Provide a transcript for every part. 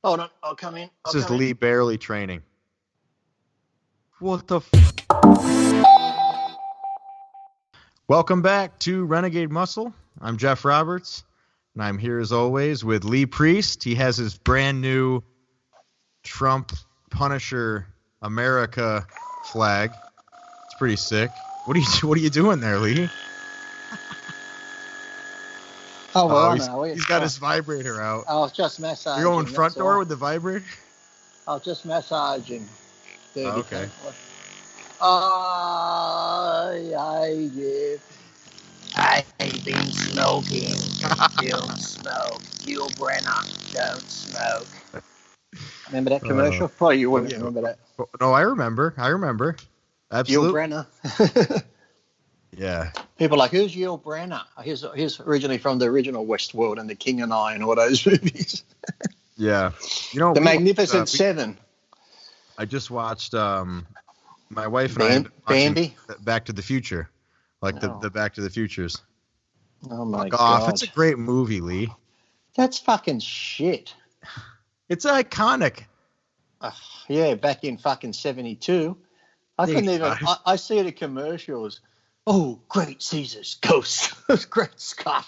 Hold on, I'll come in. This is Lee barely training. What the Welcome back to Renegade Muscle. I'm Geoff Roberts, and I'm here as always with Lee Priest. He has his brand new Trump Punisher America flag. It's pretty sick. What are you doing there, Lee? Oh, well, he's got his vibrator out. I was just massaging. You're going front door with the vibrator? I was just massaging. Okay. I've been smoking. Don't smoke. Yul Brynner, don't smoke. Remember that commercial? Probably you wouldn't remember that. No, I remember. Absolutely. Yul Brynner. Yeah. People are like, who's Yul Brynner? He's originally from the original Westworld and The King and I and all those movies. Yeah. The Magnificent Seven. I just watched my wife and I Bambi? Back to the Future. The Back to the Futures. Oh my God. God. It's a great movie, Lee. That's fucking shit. It's iconic. Yeah, back in fucking 72. I couldn't even I see the commercials. Oh, great Caesar's ghost. Great Scott.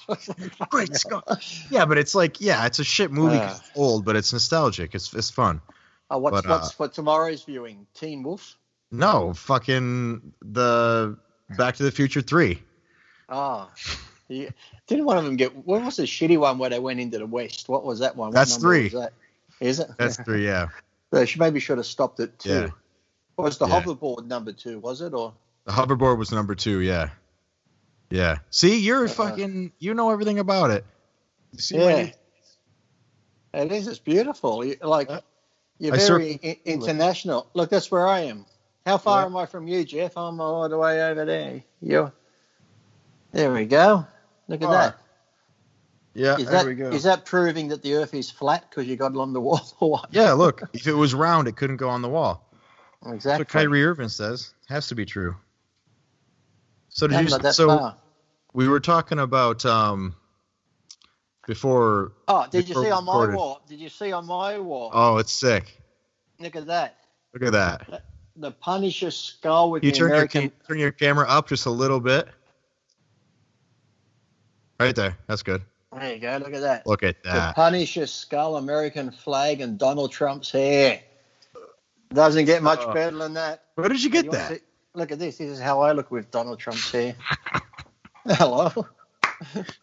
Great Scott. Yeah, but it's it's a shit movie 'cause it's old, but it's nostalgic. It's fun. What's for tomorrow's viewing? Teen Wolf? No, fucking the Back to the Future 3. Oh. Yeah. Didn't one of them get... What was the shitty one where they went into the West? What was that one? That's 3. Was that? Is it? That's 3, yeah. They maybe should have stopped at 2. Yeah. Or was the hoverboard number 2, was it? Or the hoverboard was number 2, yeah. Yeah. See, you're fucking... You know everything about it. See it is. It's beautiful. You're very international. Look, that's where I am. How far am I from you, Geoff? I'm all the way over there. There we go. Look at that. Yeah, there we go. Is that proving that the Earth is flat because you got it on the wall or what? Yeah, look. If it was round, it couldn't go on the wall. Exactly. That's what Kyrie Irving says. Has to be true. So we were talking about before. Oh, did you see on my wall? Did you see on my wall? Oh, it's sick. Look at that. Look at that. The Punisher skull with the American. Turn your camera up just a little bit. Right there. That's good. There you go. Look at that. Look at that. The Punisher skull, American flag, and Donald Trump's hair. Doesn't get much better than that. Where did you get that? Look at this. This is how I look with Donald Trump's hair. Hello.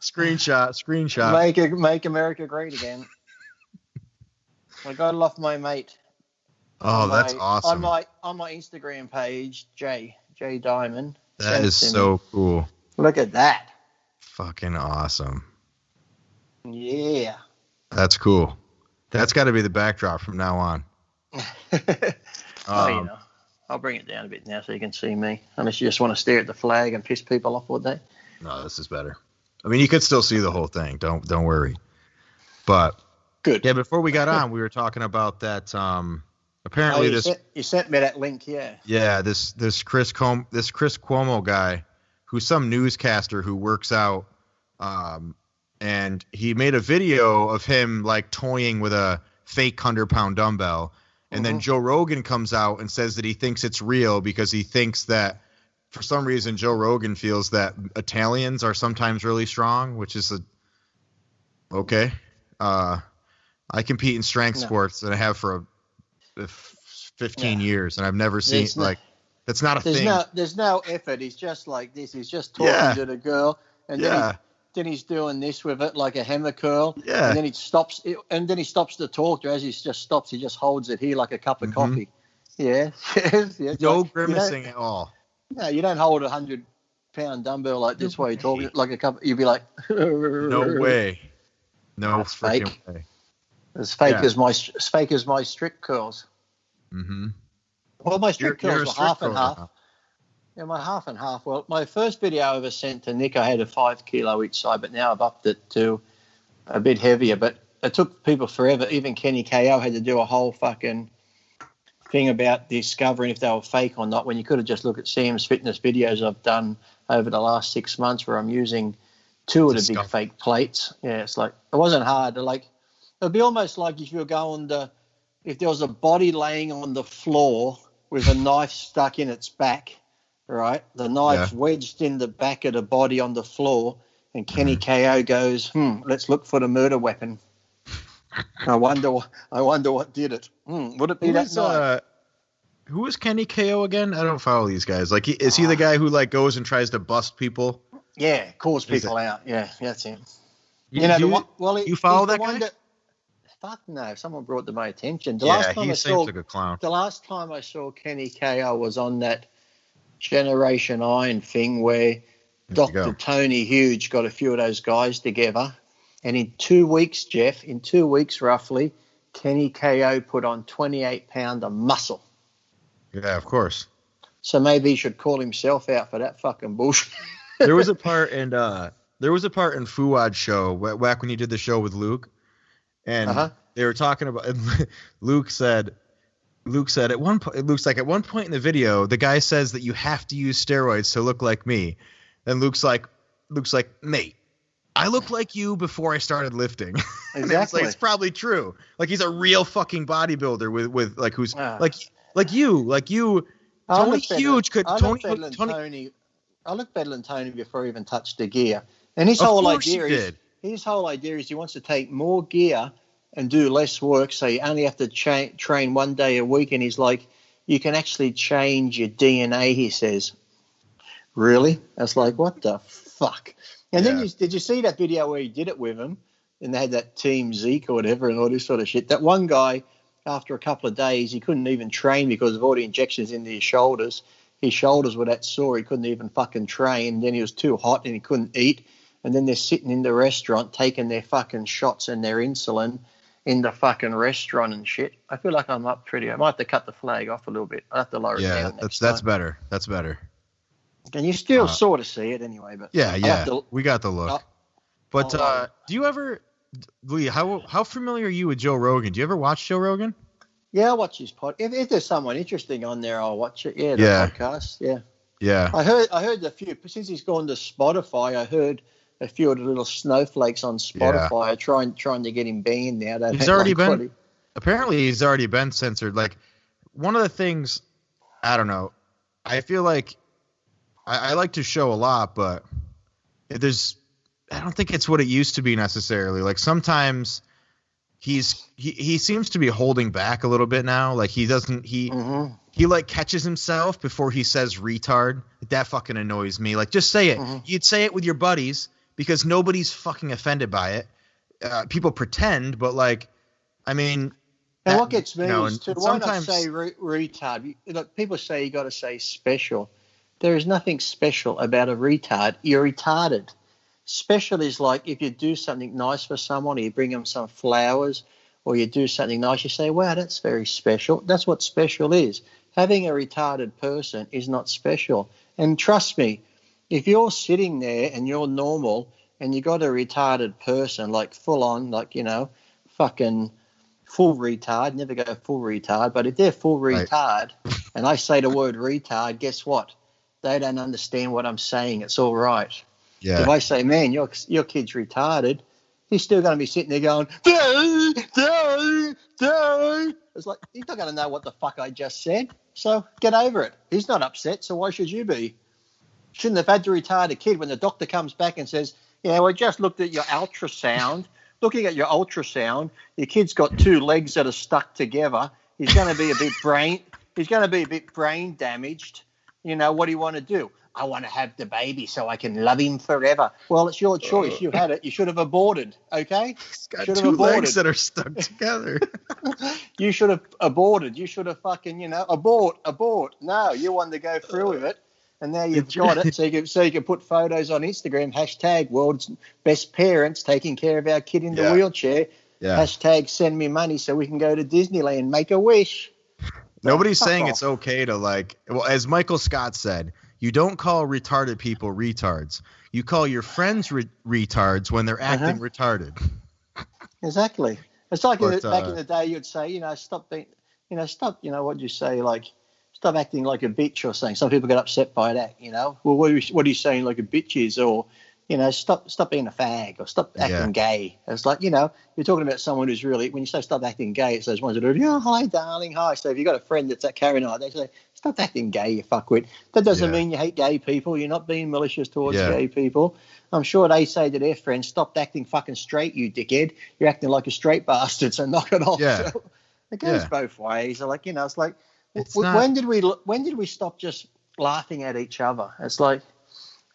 Screenshot. Make America great again. I got it off my mate. Oh, that's awesome. On my Instagram page, J Diamond. That is so cool. Look at that. Fucking awesome. Yeah. That's cool. That's got to be the backdrop from now on. I'll bring it down a bit now so you can see me. Unless you just want to stare at the flag and piss people off all day. No, this is better. I mean, you could still see the whole thing. Don't worry. But good. Yeah, before we got on, we were talking about that. Apparently, you sent me that link. Yeah. Yeah, this Chris Cuomo guy, who's some newscaster who works out, and he made a video of him toying with a fake 100-pound dumbbell, and then Joe Rogan comes out and says that he thinks it's real because he thinks that for some reason Joe Rogan feels that Italians are sometimes really strong, which is okay. I compete in strength sports and I have for 15 years, and I've never seen that's not a thing. There's no effort. He's just like this. He's just talking to the girl, and then he's doing this with it like a hammer curl. Yeah. And then he stops. And then he stops to talk to her. As he just stops, he just holds it here like a cup of coffee. Yeah. No grimacing at all. No, you don't hold a 100-pound dumbbell like this while you're talking like a cup. You'd be like, no way. No freaking way. As fake as my strict curls. Mm-hmm. Well, my strict curls were half and half. Yeah, my half and half. Well, my first video I ever sent to Nick, I had a 5 kilo each side, but now I've upped it to a bit heavier. But it took people forever. Even Kenny KO had to do a whole fucking thing about discovering if they were fake or not, when you could have just looked at Sam's fitness videos I've done over the last 6 months where I'm using 2 of the big fake plates. Yeah, it's like, it wasn't hard. It'd be almost like if you're going to, if there was a body laying on the floor with a knife stuck in its back, right? The knife's wedged in the back of the body on the floor, and Kenny KO goes, let's look for the murder weapon. I wonder what did it. Would it be that knife? Who is Kenny KO again? I don't follow these guys. Like, is he the guy who like goes and tries to bust people? Yeah, calls people out. Yeah, that's him. You follow that guy? Fuck no, someone brought to my attention. He seems like a clown. The last time I saw Kenny KO was on that Generation Iron thing where Dr. Tony Huge got a few of those guys together. And in 2 weeks, Geoff, roughly, Kenny KO put on 28 pounds of muscle. Yeah, of course. So maybe he should call himself out for that fucking bullshit. There was a part in Fouad's show back when he did the show with Luke. And they were talking about, and Luke said at one point, it looks like at one point in the video, the guy says that you have to use steroids to look like me. And Luke's like, mate, I look like you before I started lifting. Exactly. It's probably true. Like, he's a real fucking bodybuilder with like, who's like you. Tony Huge could, I look better than Tony before he even touched the gear. And his whole idea is he wants to take more gear and do less work, so you only have to train 1 day a week. And he's like, you can actually change your DNA, he says. Really? That's like, what the fuck? And then did you see that video where he did it with him? And they had that Team Zeke or whatever and all this sort of shit. That one guy, after a couple of days, he couldn't even train because of all the injections into his shoulders. His shoulders were that sore, he couldn't even fucking train. Then he was too hot and he couldn't eat. And then they're sitting in the restaurant taking their fucking shots and their insulin in the fucking restaurant and shit. I feel like I'm up pretty. I might have to cut the flag off a little bit. I have to lower it down. That's better. That's better. And you still sort of see it anyway. But we got the look. But do you ever, Lee? How familiar are you with Joe Rogan? Do you ever watch Joe Rogan? Yeah, I watch his pod. If there's someone interesting on there, I'll watch it. Yeah, the podcast. Yeah. Yeah. I heard a few since he's gone to Spotify. I heard a few of the little snowflakes on Spotify are trying to get him banned now. He's already been. Apparently, he's already been censored. Like, one of the things, I don't know. I feel like I like to show a lot, but I don't think it's what it used to be necessarily. Like, sometimes he seems to be holding back a little bit now. Like, he like catches himself before he says retard. That fucking annoys me. Like, just say it. You'd say it with your buddies because nobody's fucking offended by it. People pretend, but like, I mean. And what gets me is why not say retard? People say you got to say special. There is nothing special about a retard. You're retarded. Special is like if you do something nice for someone, or you bring them some flowers, or you do something nice, you say, wow, that's very special. That's what special is. Having a retarded person is not special. And trust me, if you're sitting there and you're normal and you got a retarded person, like full on, like, fucking full retard, never go full retard, but if they're full retard and I say the word retard, guess what? They don't understand what I'm saying. It's all right. Yeah. If I say, man, your kid's retarded, he's still going to be sitting there going, duh. It's like, he's not going to know what the fuck I just said. So get over it. He's not upset, so why should you be? Shouldn't have had to retard a kid when the doctor comes back and says, yeah, we just looked at your ultrasound. Looking at your ultrasound, your kid's got 2 legs that are stuck together. He's going to be a bit brain damaged. What do you want to do? I want to have the baby so I can love him forever. Well, it's your choice. You had it. You should have aborted, okay? He's got 2 legs that are stuck together. You should have aborted. You should have fucking, abort. No, you wanted to go through with it, and now you've got it. So you can put photos on Instagram, # world's best parents taking care of our kid in the wheelchair, # send me money so we can go to Disneyland, make a wish. Nobody's saying it's okay to as Michael Scott said, you don't call retarded people retards. You call your friends retards when they're acting retarded. Exactly. It's like back in the day you'd say, stop being, what'd you say, like, stop acting like a bitch or something. Some people get upset by that, Well, what are you saying like a bitch is? Or, stop being a fag or stop acting gay. It's like, you're talking about someone who's really, when you say stop acting gay, it's those ones that are, hi, darling, hi. So if you've got a friend that's that carrying on, they say, stop acting gay, you fuckwit. That doesn't mean you hate gay people. You're not being malicious towards gay people. I'm sure they say to their friends, stop acting fucking straight, you dickhead. You're acting like a straight bastard, so knock it off. Yeah. So it goes both ways. So like, it's like, when did we stop just laughing at each other? It's like,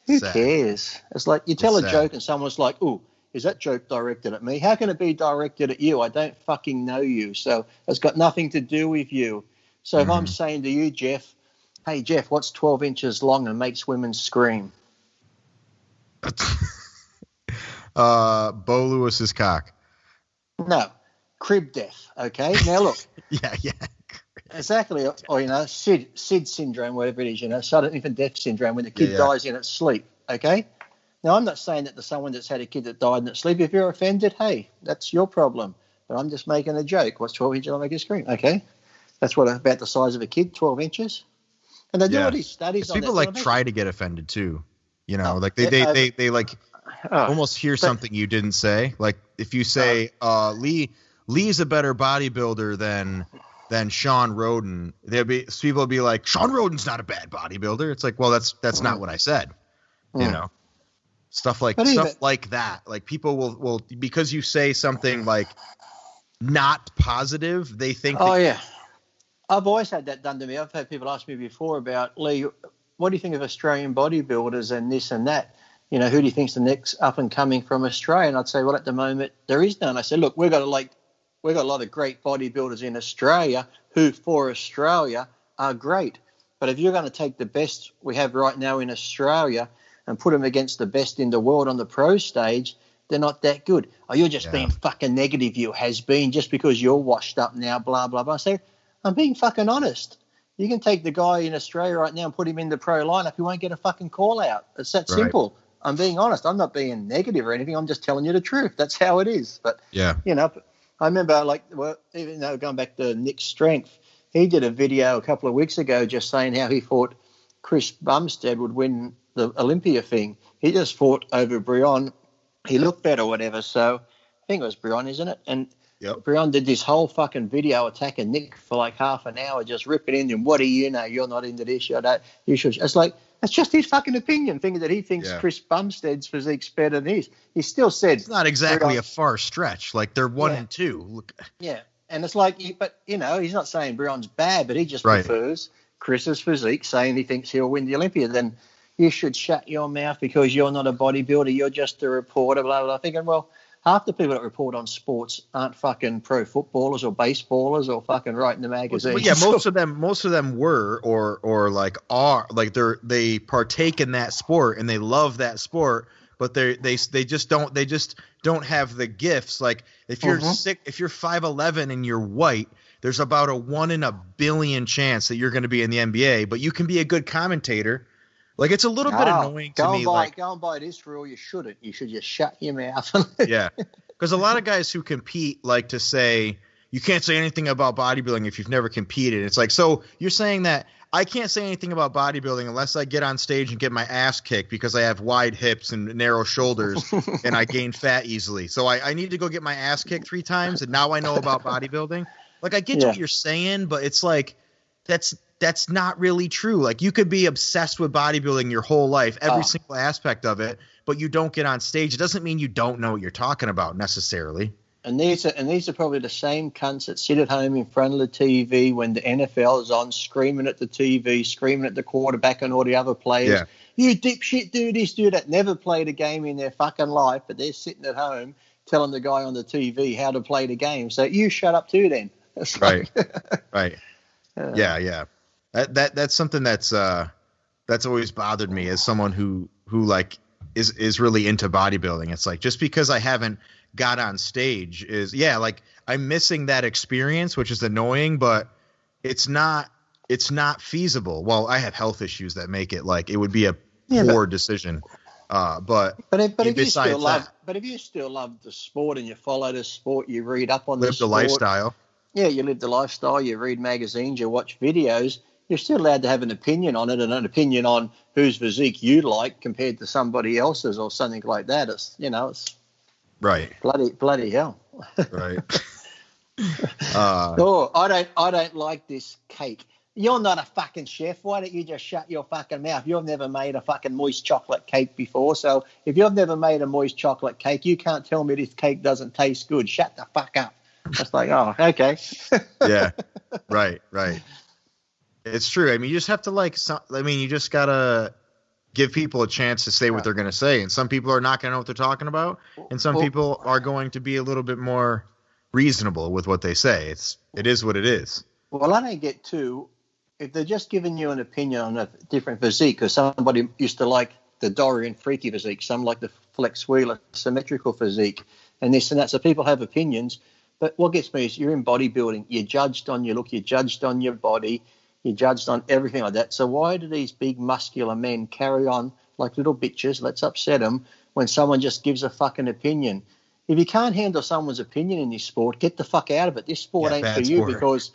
who cares? It's like you tell a joke and someone's like, "Oh, is that joke directed at me? How can it be directed at you? I don't fucking know you, so it's got nothing to do with you." So if I'm saying to you, Geoff, "Hey Geoff, what's 12 inches long and makes women scream?" Bo Lewis's cock. No, crib death. Okay, now look. yeah. Exactly, or SID syndrome, whatever it is, sudden infant death syndrome, when the kid dies in its sleep. Okay, now I'm not saying that to someone that's had a kid that died in its sleep. If you're offended, hey, that's your problem. But I'm just making a joke. What's 12 inches? I'll make you scream. Okay, that's about the size of a kid, 12 inches. And they do all these studies. On people try to get offended too. They like almost hear something you didn't say. Like if you say Lee's a better bodybuilder than Sean Roden, people will be like, Sean Roden's not a bad bodybuilder. It's like, well, that's not what I said. Stuff like that. Like people will because you say something like not positive, they think. I've always had that done to me. I've had people ask me before about, Lee, what do you think of Australian bodybuilders and this and that? Who do you think's the next up and coming from Australia? And I'd say, well, at the moment there is none. I said, look, we've got a lot of great bodybuilders in Australia who, for Australia, are great. But if you're going to take the best we have right now in Australia and put them against the best in the world on the pro stage, they're not that good. Oh, you're just being fucking negative, you has-been, just because you're washed up now, blah, blah, blah. I say, I'm being fucking honest. You can take the guy in Australia right now and put him in the pro lineup. He won't get a fucking call out. It's that simple. I'm being honest. I'm not being negative or anything. I'm just telling you the truth. That's how it is. But, I remember, even though going back to Nick's strength, he did a video a couple of weeks ago just saying how he thought Chris Bumstead would win the Olympia thing. He just fought over Brion. He looked better or whatever. So I think it was Brion, isn't it? And Brion did this whole fucking video attacking Nick for like half an hour, just ripping into him. What do you know? You're not into this. You should. It's like, that's just his fucking opinion, thinking that he thinks Chris Bumstead's physique's better than his. He still said it's not exactly a far stretch. Like they're 1 and 2. Look. Yeah, and it's like, but he's not saying Brion's bad, but he just prefers Chris's physique, saying he thinks he'll win the Olympia. Then you should shut your mouth because you're not a bodybuilder. You're just a reporter. Blah blah. Thinking, well, half the people that report on sports aren't fucking pro footballers or baseballers or fucking writing the magazines. Yeah, most of them were or like are like they partake in that sport and they love that sport, but they just don't have the gifts. Like if you're sick, if you're 5'11" and you're white, there's about a 1 in a billion chance that you're going to be in the NBA, but you can be a good commentator. Like, it's a little bit annoying to me. Go and buy this rule. You shouldn't. You should just shut your mouth. Yeah. Because a lot of guys who compete like to say, you can't say anything about bodybuilding if you've never competed. It's like, so you're saying that I can't say anything about bodybuilding unless I get on stage and get my ass kicked because I have wide hips and narrow shoulders and I gain fat easily. So I need to go get my ass kicked 3 times and now I know about bodybuilding. Like, I get what you're saying, but it's like, that's not really true. Like, you could be obsessed with bodybuilding your whole life, every single aspect of it, but you don't get on stage. It doesn't mean you don't know what you're talking about necessarily. And these are probably the same cunts that sit at home in front of the TV when the NFL is on, screaming at the TV, screaming at the quarterback and all the other players. Yeah. You dipshit, do this, do that. Never played a game in their fucking life, but they're sitting at home telling the guy on the TV how to play the game. So you shut up too then. Right. Right. Yeah. That's something that's always bothered me as someone who like is really into bodybuilding. It's like, just because I haven't got on stage like I'm missing that experience, which is annoying, but it's not feasible. Well, I have health issues that make it like it would be a poor decision. But if you still love the sport and you follow the sport, you read up on the sport, live the lifestyle. Yeah, you live the lifestyle, you read magazines, you watch videos, you're still allowed to have an opinion on it, and an opinion on whose physique you like compared to somebody else's or something like that. It's, it's right. Bloody hell. Right. I don't like this cake. You're not a fucking chef. Why don't you just shut your fucking mouth? You've never made a fucking moist chocolate cake before. So if you've never made a moist chocolate cake, you can't tell me this cake doesn't taste good. Shut the fuck up. It's like, oh, okay. Yeah. Right. It's true. I mean, you just have to you just got to give people a chance to say what they're going to say. And some people are not going to know what they're talking about. And some people are going to be a little bit more reasonable with what they say. It is what it is. Well, I don't get too, if they're just giving you an opinion on a different physique, because somebody used to like the Dorian freaky physique, some like the Flex Wheeler symmetrical physique, and this and that. So people have opinions. But what gets me is you're in bodybuilding. You're judged on your look. You're judged on your body. You're judged on everything like that. So why do these big muscular men carry on like little bitches? Let's upset them when someone just gives a fucking opinion. If you can't handle someone's opinion in this sport, get the fuck out of it. This sport ain't for you because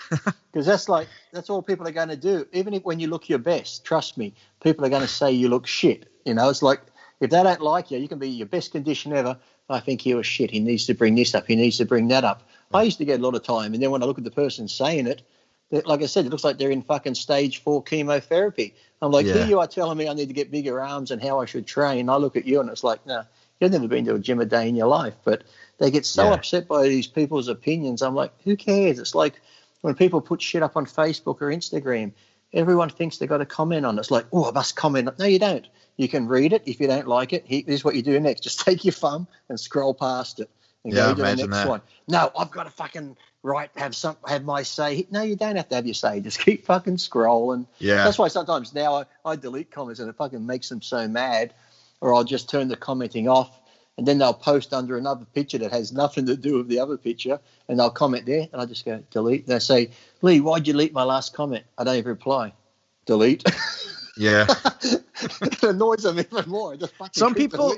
that's all people are going to do. Even when you look your best, trust me, people are going to say you look shit. It's like if they don't like you, you can be your best condition ever. I think he was shit. He needs to bring this up. He needs to bring that up. I used to get a lot of time, and then when I look at the person saying it, like I said, it looks like they're in fucking stage 4 chemotherapy. I'm like, here you are telling me I need to get bigger arms and how I should train. I look at you and it's like, no, you've never been to a gym a day in your life. But they get so upset by these people's opinions. I'm like, who cares? It's like when people put shit up on Facebook or Instagram, everyone thinks they've got to comment on it. It's like, oh, I must comment. No, you don't. You can read it. If you don't like it, here's what you do next. Just take your thumb and scroll past it and go to the next one. No, I've got to fucking have my say. No, you don't have to have your say. Just keep fucking scrolling. Yeah. That's why sometimes now I delete comments and it fucking makes them so mad, or I'll just turn the commenting off, and then they'll post under another picture that has nothing to do with the other picture, and they'll comment there, and I just go delete. They say, Lee, why'd you delete my last comment? I don't even reply. Delete. Yeah. It annoys them even more. Just some people,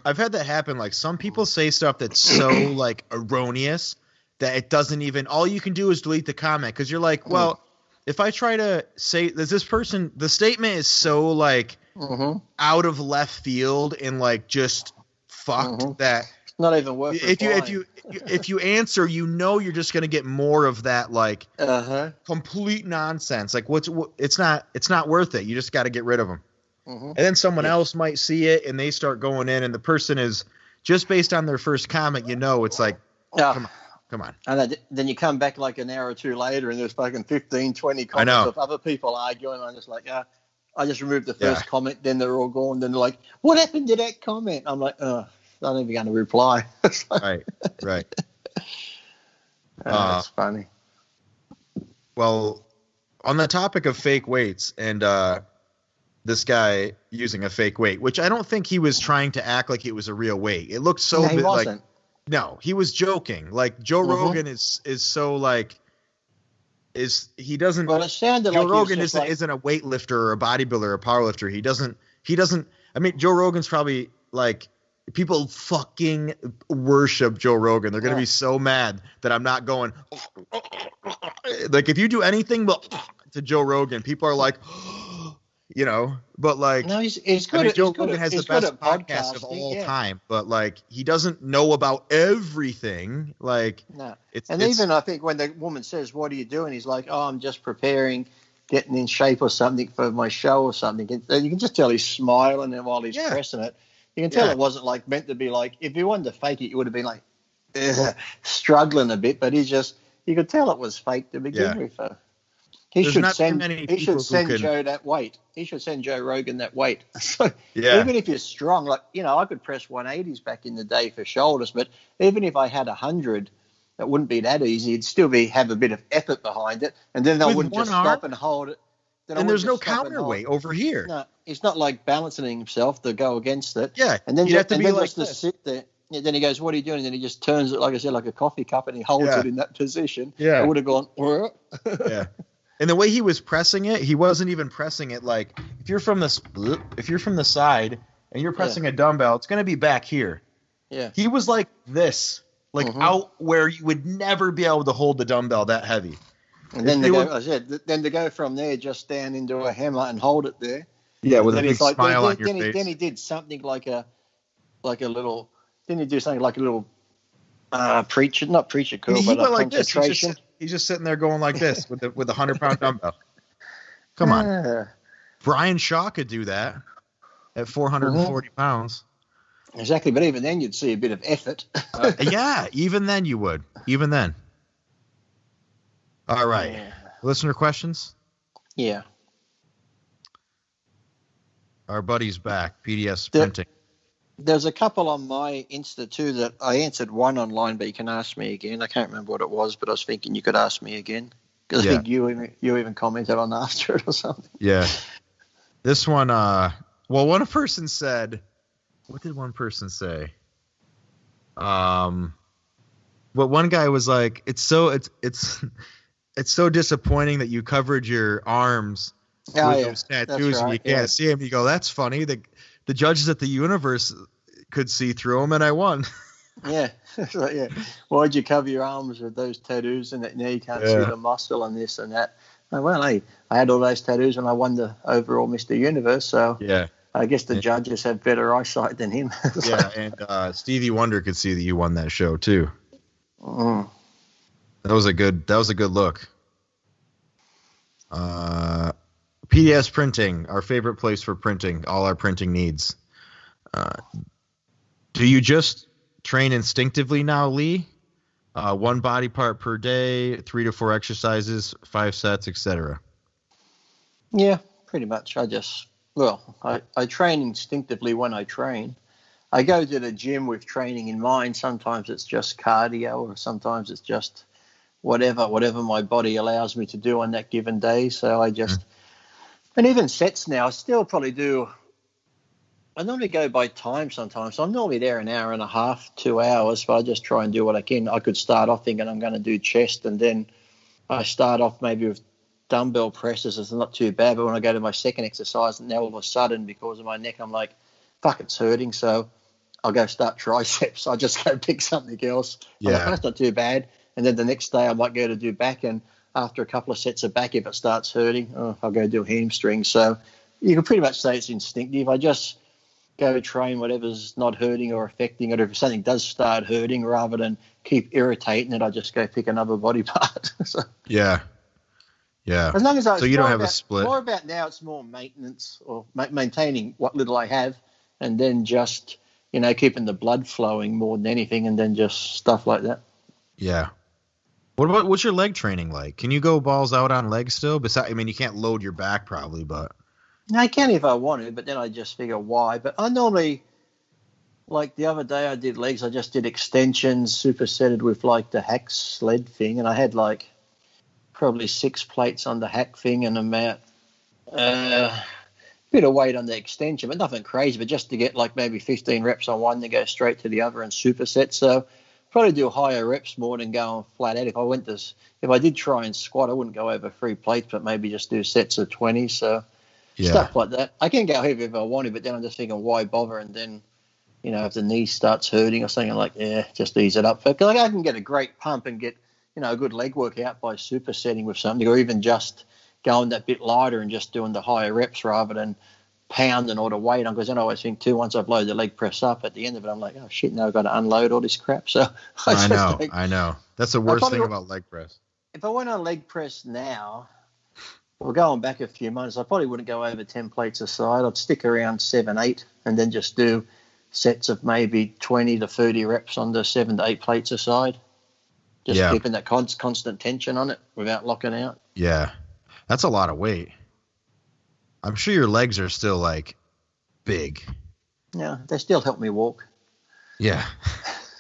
I've had that happen. Like some people say stuff that's so like erroneous that it doesn't even, all you can do is delete the comment. Cause you're like, well, if I try to say this person, the statement is so like out of left field and like just fucked that it's not even worth if you answer, you're just going to get more of that like complete nonsense. Like it's not worth it. You just got to get rid of them. And then someone else might see it and they start going in, and the person is just based on their first comment, it's like, come on. And then you come back like an hour or two later and there's fucking 15, 20 comments of other people arguing. I'm just like, I just removed the first comment, then they're all gone. Then they're like, what happened to that comment? I'm like, I'm not even going to reply. Right. That's funny. Well, on the topic of fake weights and this guy using a fake weight, which I don't think he was trying to act like it was a real weight. It looked so he wasn't. Like, no, he was joking. Like Joe Rogan is so like, he doesn't. Well, it sounded Joe like Rogan isn't a weightlifter or a bodybuilder or a powerlifter. He doesn't. I mean, Joe Rogan's probably like, people fucking worship Joe Rogan. They're gonna be so mad that I'm not going. Like if you do anything but to Joe Rogan, people are like, but like, no, he's good. I mean, Joe Rogan has the best podcast of all time, but like he doesn't know about everything. Like, no. Even I think when the woman says, "What are you doing?" He's like, "Oh, I'm just preparing, getting in shape or something for my show or something." And you can just tell he's smiling and while he's pressing it. You can tell it wasn't like meant to be like, if he wanted to fake it, you would have been like struggling a bit, but you could tell it was fake to begin with. He should send Joe that weight. He should send Joe Rogan that weight. So even if you're strong, like, I could press 180s back in the day for shoulders, but even if I had 100, it wouldn't be that easy. It'd still have a bit of effort behind it, and then I wouldn't just stop and hold it. And there's no counterweight over here. No, he's not like balancing himself to go against it. Yeah, and then you have to be like to sit there. Yeah, then he goes, "What are you doing?" And then he just turns it, like I said, like a coffee cup, and he holds it in that position. Yeah, I would have gone. Yeah, and the way he was pressing it, he wasn't even pressing it like if you're from the side and you're pressing a dumbbell, it's gonna be back here. Yeah, he was like this, like out where you would never be able to hold the dumbbell that heavy. And then then to go from there just down into a hammer and hold it there. Yeah, with a big smile on your face. Then he did something like a little. Then he do something like a little not preacher curl, but a like concentration. He's just sitting there going like this with the 100-pound dumbbell. Come on, Brian Shaw could do that at 440 pounds. Exactly, but even then you'd see a bit of effort. Yeah, even then you would. Even then. All right. Yeah. Listener questions? Yeah. Our buddy's back, PDS Printing. There's a couple on my Insta too that I answered one online, but you can ask me again. I can't remember what it was, but I was thinking you could ask me again. Because I think you even commented on after it or something. Yeah. This one, one person said, what did one person say? Well, one guy was like, it's so disappointing that you covered your arms with those tattoos and you can't see them. You go, that's funny. The judges at the Universe could see through them, and I won. Yeah. Yeah. Why'd you cover your arms with those tattoos and that now you can't see the muscle and this and that? Well, I had all those tattoos and I won the overall Mr. Universe, so I guess the judges have better eyesight than him. Yeah, and Stevie Wonder could see that you won that show too. Mm. That was a good look. PDS Printing, our favorite place for printing, all our printing needs. Do you just train instinctively now, Lee? One body part per day, 3 to 4 exercises, 5 sets, etc. Yeah, pretty much. I train instinctively when I train. I go to the gym with training in mind. Sometimes it's just cardio, or sometimes it's just whatever my body allows me to do on that given day. So I just, and even sets now, I still probably do. I normally go by time sometimes. So I'm normally there an hour and a half, 2 hours, but I just try and do what I can. I could start off thinking I'm going to do chest, and then I start off maybe with dumbbell presses. It's not too bad, but when I go to my second exercise, and now all of a sudden, because of my neck, I'm like, fuck, it's hurting. So I'll go start triceps. I just go pick something else. Yeah. Like, that's not too bad. And then the next day I might go to do back, and after a couple of sets of back, if it starts hurting, I'll go do hamstring. So you can pretty much say it's instinctive. I just go train whatever's not hurting or affecting it. If something does start hurting, rather than keep irritating it, I just go pick another body part. So, yeah. As long as so you don't have a split. More about now, it's more maintenance or maintaining what little I have, and then just keeping the blood flowing more than anything, and then just stuff like that. Yeah. What's your leg training like? Can you go balls out on legs still? You can't load your back probably, but. I can if I want to, but then I just figure why. But I normally, like the other day I did legs, I just did extensions supersetted with like the hack sled thing, and I had like probably 6 plates on the hack thing and about a bit of weight on the extension, but nothing crazy, but just to get like maybe 15 reps on one, then go straight to the other and superset. So probably do higher reps more than going flat out. If I did try and squat, I wouldn't go over 3 plates, but maybe just do sets of 20. So stuff like that. I can go heavy if I wanted, but then I'm just thinking, why bother? And then, if the knee starts hurting or something, I'm like, just ease it up. Because I can get a great pump and get, a good leg workout by supersetting with something, or even just going that bit lighter and just doing the higher reps rather than pounding all the weight on. Because then I always think too, once I've loaded the leg press up, at the end of it, I'm like, oh shit, now I've got to unload all this crap. So I know. That's the worst thing about leg press. If I went on leg press now, well, going back a few months, I probably wouldn't go over 10 plates a side. I'd stick around 7, 8, and then just do sets of maybe 20 to 30 reps on the 7 to 8 plates a side. Just keeping that constant tension on it without locking out. Yeah. That's a lot of weight. I'm sure your legs are still, like, big. Yeah, they still help me walk. Yeah.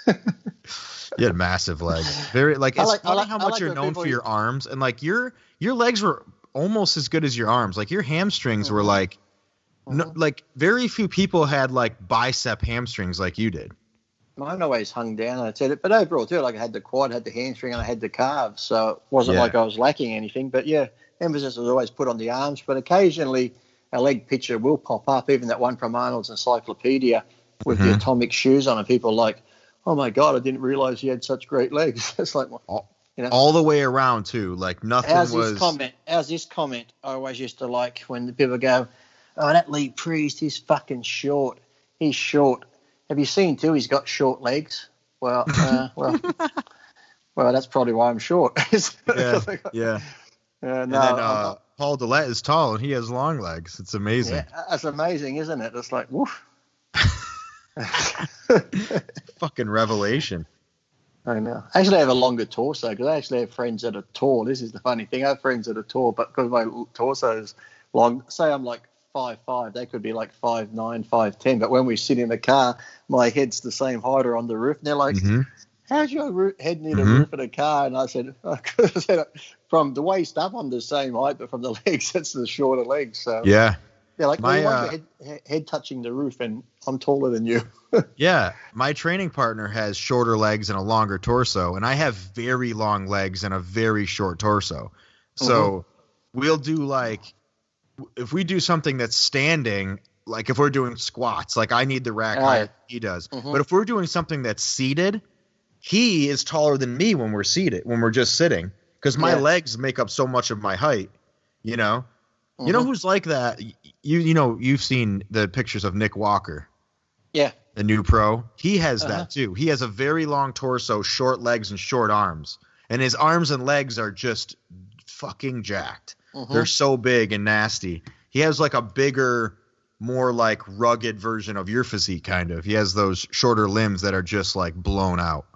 You had massive legs. Very it's funny how much you're known for your arms, and like your legs were almost as good as your arms. Like your hamstrings were like, like very few people had like bicep hamstrings like you did. Mine always hung down. I said it, but overall too, like I had the quad, had the hamstring, and I had the calves, so it wasn't like I was lacking anything. But emphasis was always put on the arms. But occasionally a leg picture will pop up, even that one from Arnold's Encyclopedia with the atomic shoes on, and people are like, oh my God, I didn't realize you had such great legs. It's like, All the way around too. Like nothing How's this comment? I always used to like when the people go, "Oh, that Lee Priest, he's fucking short. He's short." Have you seen too? He's got short legs. Well, well, that's probably why I'm short. Yeah. And then Paul Dillette is tall and he has long legs. It's amazing. Yeah, that's amazing, isn't it? It's like, woof. Fucking revelation. I know. Actually, I have a longer torso because I actually have friends that are tall. This is the funny thing. I have friends that are tall, but because my torso is long, say I'm like 5'5", they could be like 5'9", 5'10". But when we sit in the car, my head's the same height or on the roof. And they're like, how's your head near the roof of the car? And I said, from the waist up, I'm the same height, but from the legs, it's the shorter legs. So yeah. They're like, your head touching the roof, and I'm taller than you. Yeah, my training partner has shorter legs and a longer torso, and I have very long legs and a very short torso. So we'll do like, if we do something that's standing, like if we're doing squats, like I need the rack higher than he does. But if we're doing something that's seated, he is taller than me when we're seated, when we're just sitting, because my legs make up so much of my height, You know who's like that? You've seen the pictures of Nick Walker. Yeah. The new pro. He has that too. He has a very long torso, short legs, and short arms. And his arms and legs are just fucking jacked. They're so big and nasty. He has like a bigger, more like rugged version of your physique, kind of. He has those shorter limbs that are just like blown out.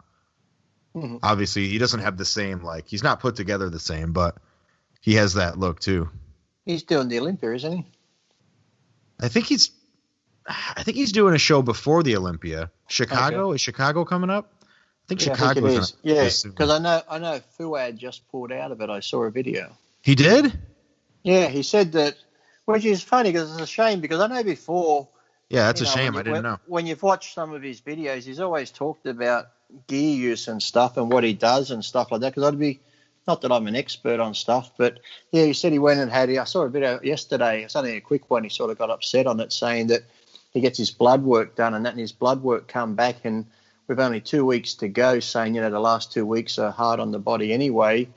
Obviously, he doesn't have the same, like, he's not put together the same, but he has that look too. He's doing the Olympia, isn't he? I think he's doing a show before the Olympia. Chicago? Is Chicago coming up? I think Chicago is. Yeah, because I know Fouad just pulled out of it. I saw a video. He did? Yeah, he said that, which is funny because it's a shame because I know before. Yeah, that's a shame. I didn't know. When you've watched some of his videos, he's always talked about gear use and stuff and what he does and stuff like that. Because not that I'm an expert on stuff, but yeah, he said he went and I saw a video yesterday. It's only a quick one. He sort of got upset on it, saying that he gets his blood work done and his blood work come back and we've only 2 weeks to go, saying, the last 2 weeks are hard on the body anyway.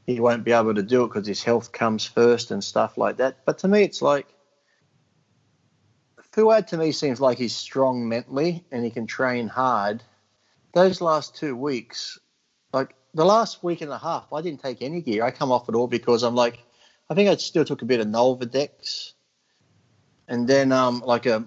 He won't be able to do it because his health comes first and stuff like that. But to me, it's like, Fouad to me seems like he's strong mentally and he can train hard. Those last 2 weeks, like the last week and a half, I didn't take any gear. I come off it all because I'm like, I think I still took a bit of Nolvadex and then like a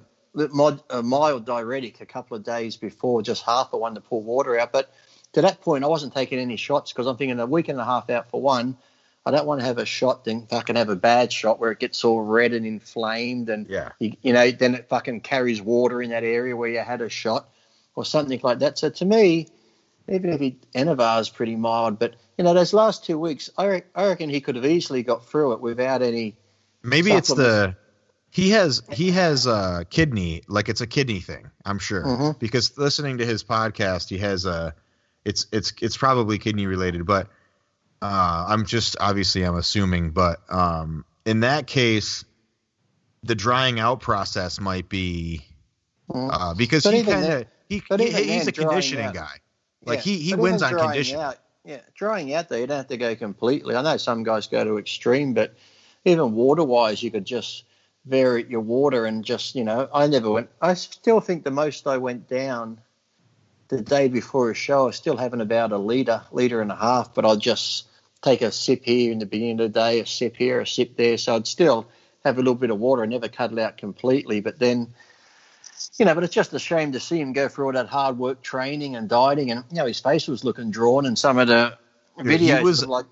mild diuretic a couple of days before, just half a one to pull water out. But to that point, I wasn't taking any shots because I'm thinking a week and a half out for one, I don't want to have a shot, then fucking have a bad shot where it gets all red and inflamed and, then it fucking carries water in that area where you had a shot or something like that. So to me, even if Enivar is pretty mild, but, those last 2 weeks, I reckon he could have easily got through it without any. Maybe it's he has kidney, like it's a kidney thing, I'm sure. Because listening to his podcast, he has it's probably kidney related, but I'm assuming, but in that case, the drying out process might be because he's a conditioning guy. Like he wins on condition. Drying out though, you don't have to go completely. I know some guys go to extreme, but even water wise, you could just vary your water and just I never went. I still think the most I went down the day before a show, I was still having about a liter and a half, but I'll just take a sip here in the beginning of the day, a sip here, a sip there. So I'd still have a little bit of water. I never cut it out completely, but then, but it's just a shame to see him go through all that hard work training and dieting, and his face was looking drawn in some of the videos.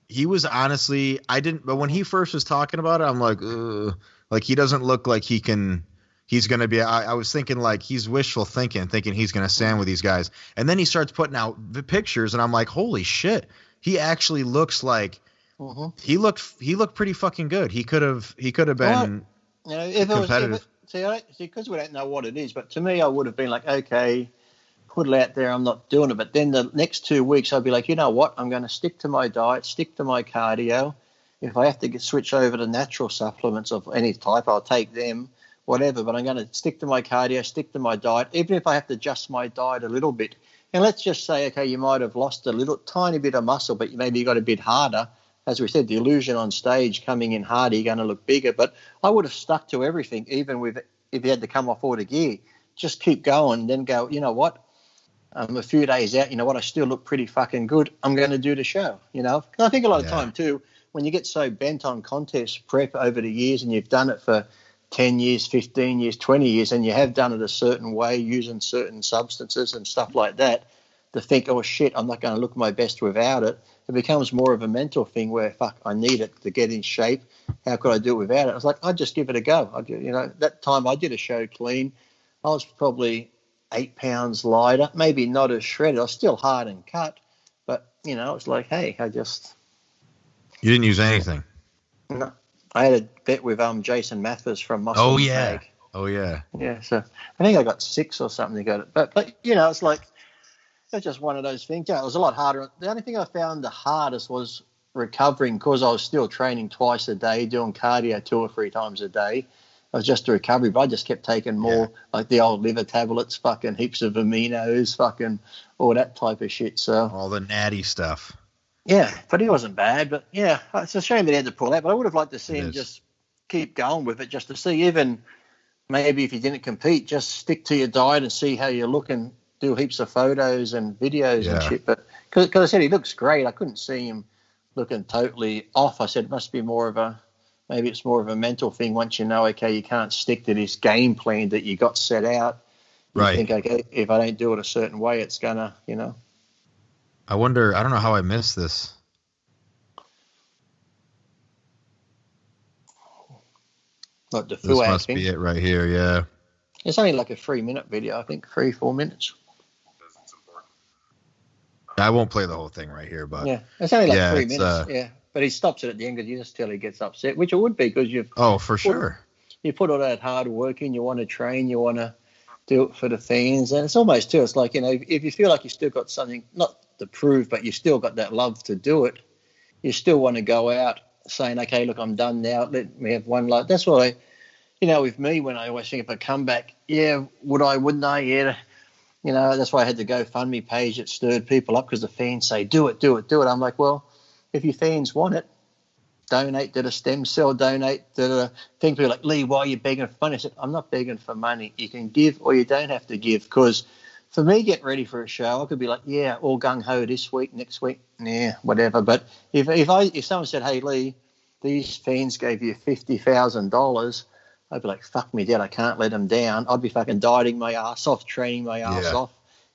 He was honestly, but when he first was talking about it, I'm like, ugh. Like he doesn't look like he's going to be, I was thinking like he's wishful thinking he's going to stand with these guys. And then he starts putting out the pictures and I'm like, holy shit. He actually looks like he looked pretty fucking good. He could have been competitive. Because we don't know what it is, but to me, I would have been like, okay, put it out there. I'm not doing it. But then the next 2 weeks, I'd be like, you know what? I'm going to stick to my diet, stick to my cardio. If I have to switch over to natural supplements of any type, I'll take them, whatever. But I'm going to stick to my cardio, stick to my diet. Even if I have to adjust my diet a little bit And let's just say, okay, you might have lost a little tiny bit of muscle, but maybe you got a bit harder. As we said, the illusion on stage, coming in harder, you're going to look bigger. But I would have stuck to everything, even if you had to come off all the gear. Just keep going, then go, you know what? A few days out, you know what? I still look pretty fucking good. I'm going to do the show, you know? And I think a lot of time, too, when you get so bent on contest prep over the years and you've done it for 10 years, 15 years, 20 years, and you have done it a certain way using certain substances and stuff like that, to think, oh, shit, I'm not going to look my best without it. It becomes more of a mental thing where, fuck, I need it to get in shape. How could I do it without it? I was like, I'd just give it a go. That time I did a show clean. I was probably 8 pounds lighter, maybe not as shredded. I was still hard and cut, but, it's like, hey, You didn't use anything? No. I had a bet with Jason Mathis from Muscle. Oh, yeah. Mag. Oh, yeah. Yeah, so I think I got 6 or something to go to. But it's like, it's just one of those things. Yeah, it was a lot harder. The only thing I found the hardest was recovering, because I was still training twice a day, doing cardio 2 or 3 times a day. It was just a recovery, but I just kept taking more, like the old liver tablets, fucking heaps of aminos, fucking all that type of shit. So all the natty stuff. Yeah, but he wasn't bad. But, yeah, it's a shame that he had to pull out. But I would have liked to see him just keep going with it, just to see, even maybe if he didn't compete, just stick to your diet and see how you look, and do heaps of photos and videos and shit. But because I said he looks great, I couldn't see him looking totally off. I said it must be maybe it's more of a mental thing. Once you know, okay, you can't stick to this game plan that you got set out. You think, okay, if I don't do it a certain way, it's going to, I wonder, I don't know how I missed this. Like the this must be it right here, yeah. It's only like a 3-minute video, I think, 3-4 minutes. I won't play the whole thing right here, but yeah, it's only like 3 minutes. But he stops it at the end because you just tell he gets upset, which it would be, because you've sure. You put all that hard work in. You want to train. You want to do it for the fans, and it's almost too. It's like, if you feel like you still got something not to prove, but you still got that love to do it, you still want to go out saying, okay, look, I'm done now. Let me have one life. That's why, with me, when I always think if I come back, wouldn't I? Yeah. That's why I had the GoFundMe page that stirred people up, because the fans say, do it. I'm like, well, if your fans want it, donate to the stem cell, donate to the thing. People are like, Lee, why are you begging for money? I said, I'm not begging for money. You can give or you don't have to give, because for me, getting ready for a show, I could be like, yeah, all gung-ho this week, next week, yeah, whatever. But if someone said, hey, Lee, these fans gave you $50,000, I'd be like, fuck me, Dad, I can't let them down. I'd be fucking dieting my ass off, training my ass off.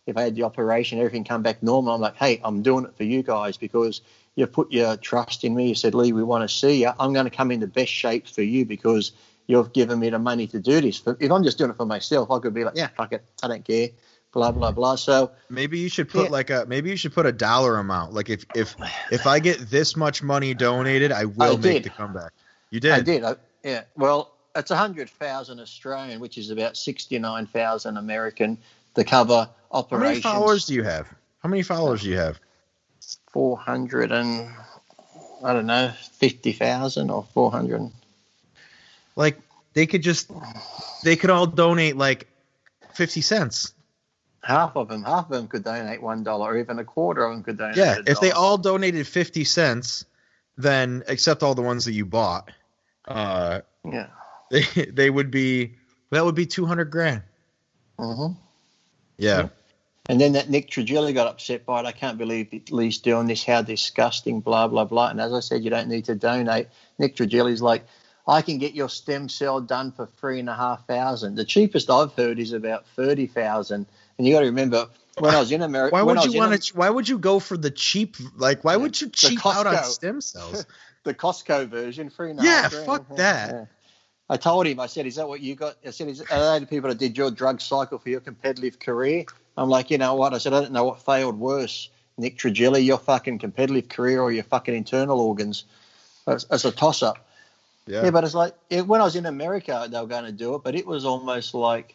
If I had the operation, everything come back normal, I'm like, hey, I'm doing it for you guys, because you put your trust in me. You said, Lee, we want to see you. I'm going to come in the best shape for you because you've given me the money to do this. But if I'm just doing it for myself, I could be like, yeah, fuck it, I don't care, blah, blah, blah. So maybe you should put put a dollar amount. Like if I get this much money donated, I will make the comeback. You did? I did. Yeah. Well, it's 100,000 Australian, which is about 69,000 American, to cover operations. How many followers do you have? 400 and, I don't know, 50,000 or 400. Like, they could all donate like 50 cents. Half of them could donate $1, or even a quarter of them could donate. Yeah, if they all donated 50 cents, then, except all the ones that you bought, they would be, that would be $200,000. Mm-hmm. Yeah. And then that Nick Trigilli got upset by it. I can't believe Lee's doing this. How disgusting, blah, blah, blah. And as I said, you don't need to donate. Nick Trigilli's like, I can get your stem cell done for $3,500. The cheapest I've heard is about $30,000. And you got to remember, when I was in America, why would you go for the cheap? Like, why would you cheap out on stem cells? The Costco version, $3,500. Yeah, fuck that. Yeah. I told him, I said, is that what you got? I said, are they the people that did your drug cycle for your competitive career? I'm like, you know what? I said, I don't know what failed worse, Nick Trigilli, your fucking competitive career or your fucking internal organs. It's a toss-up. Yeah, but it's like, when I was in America, they were going to do it, but it was almost like,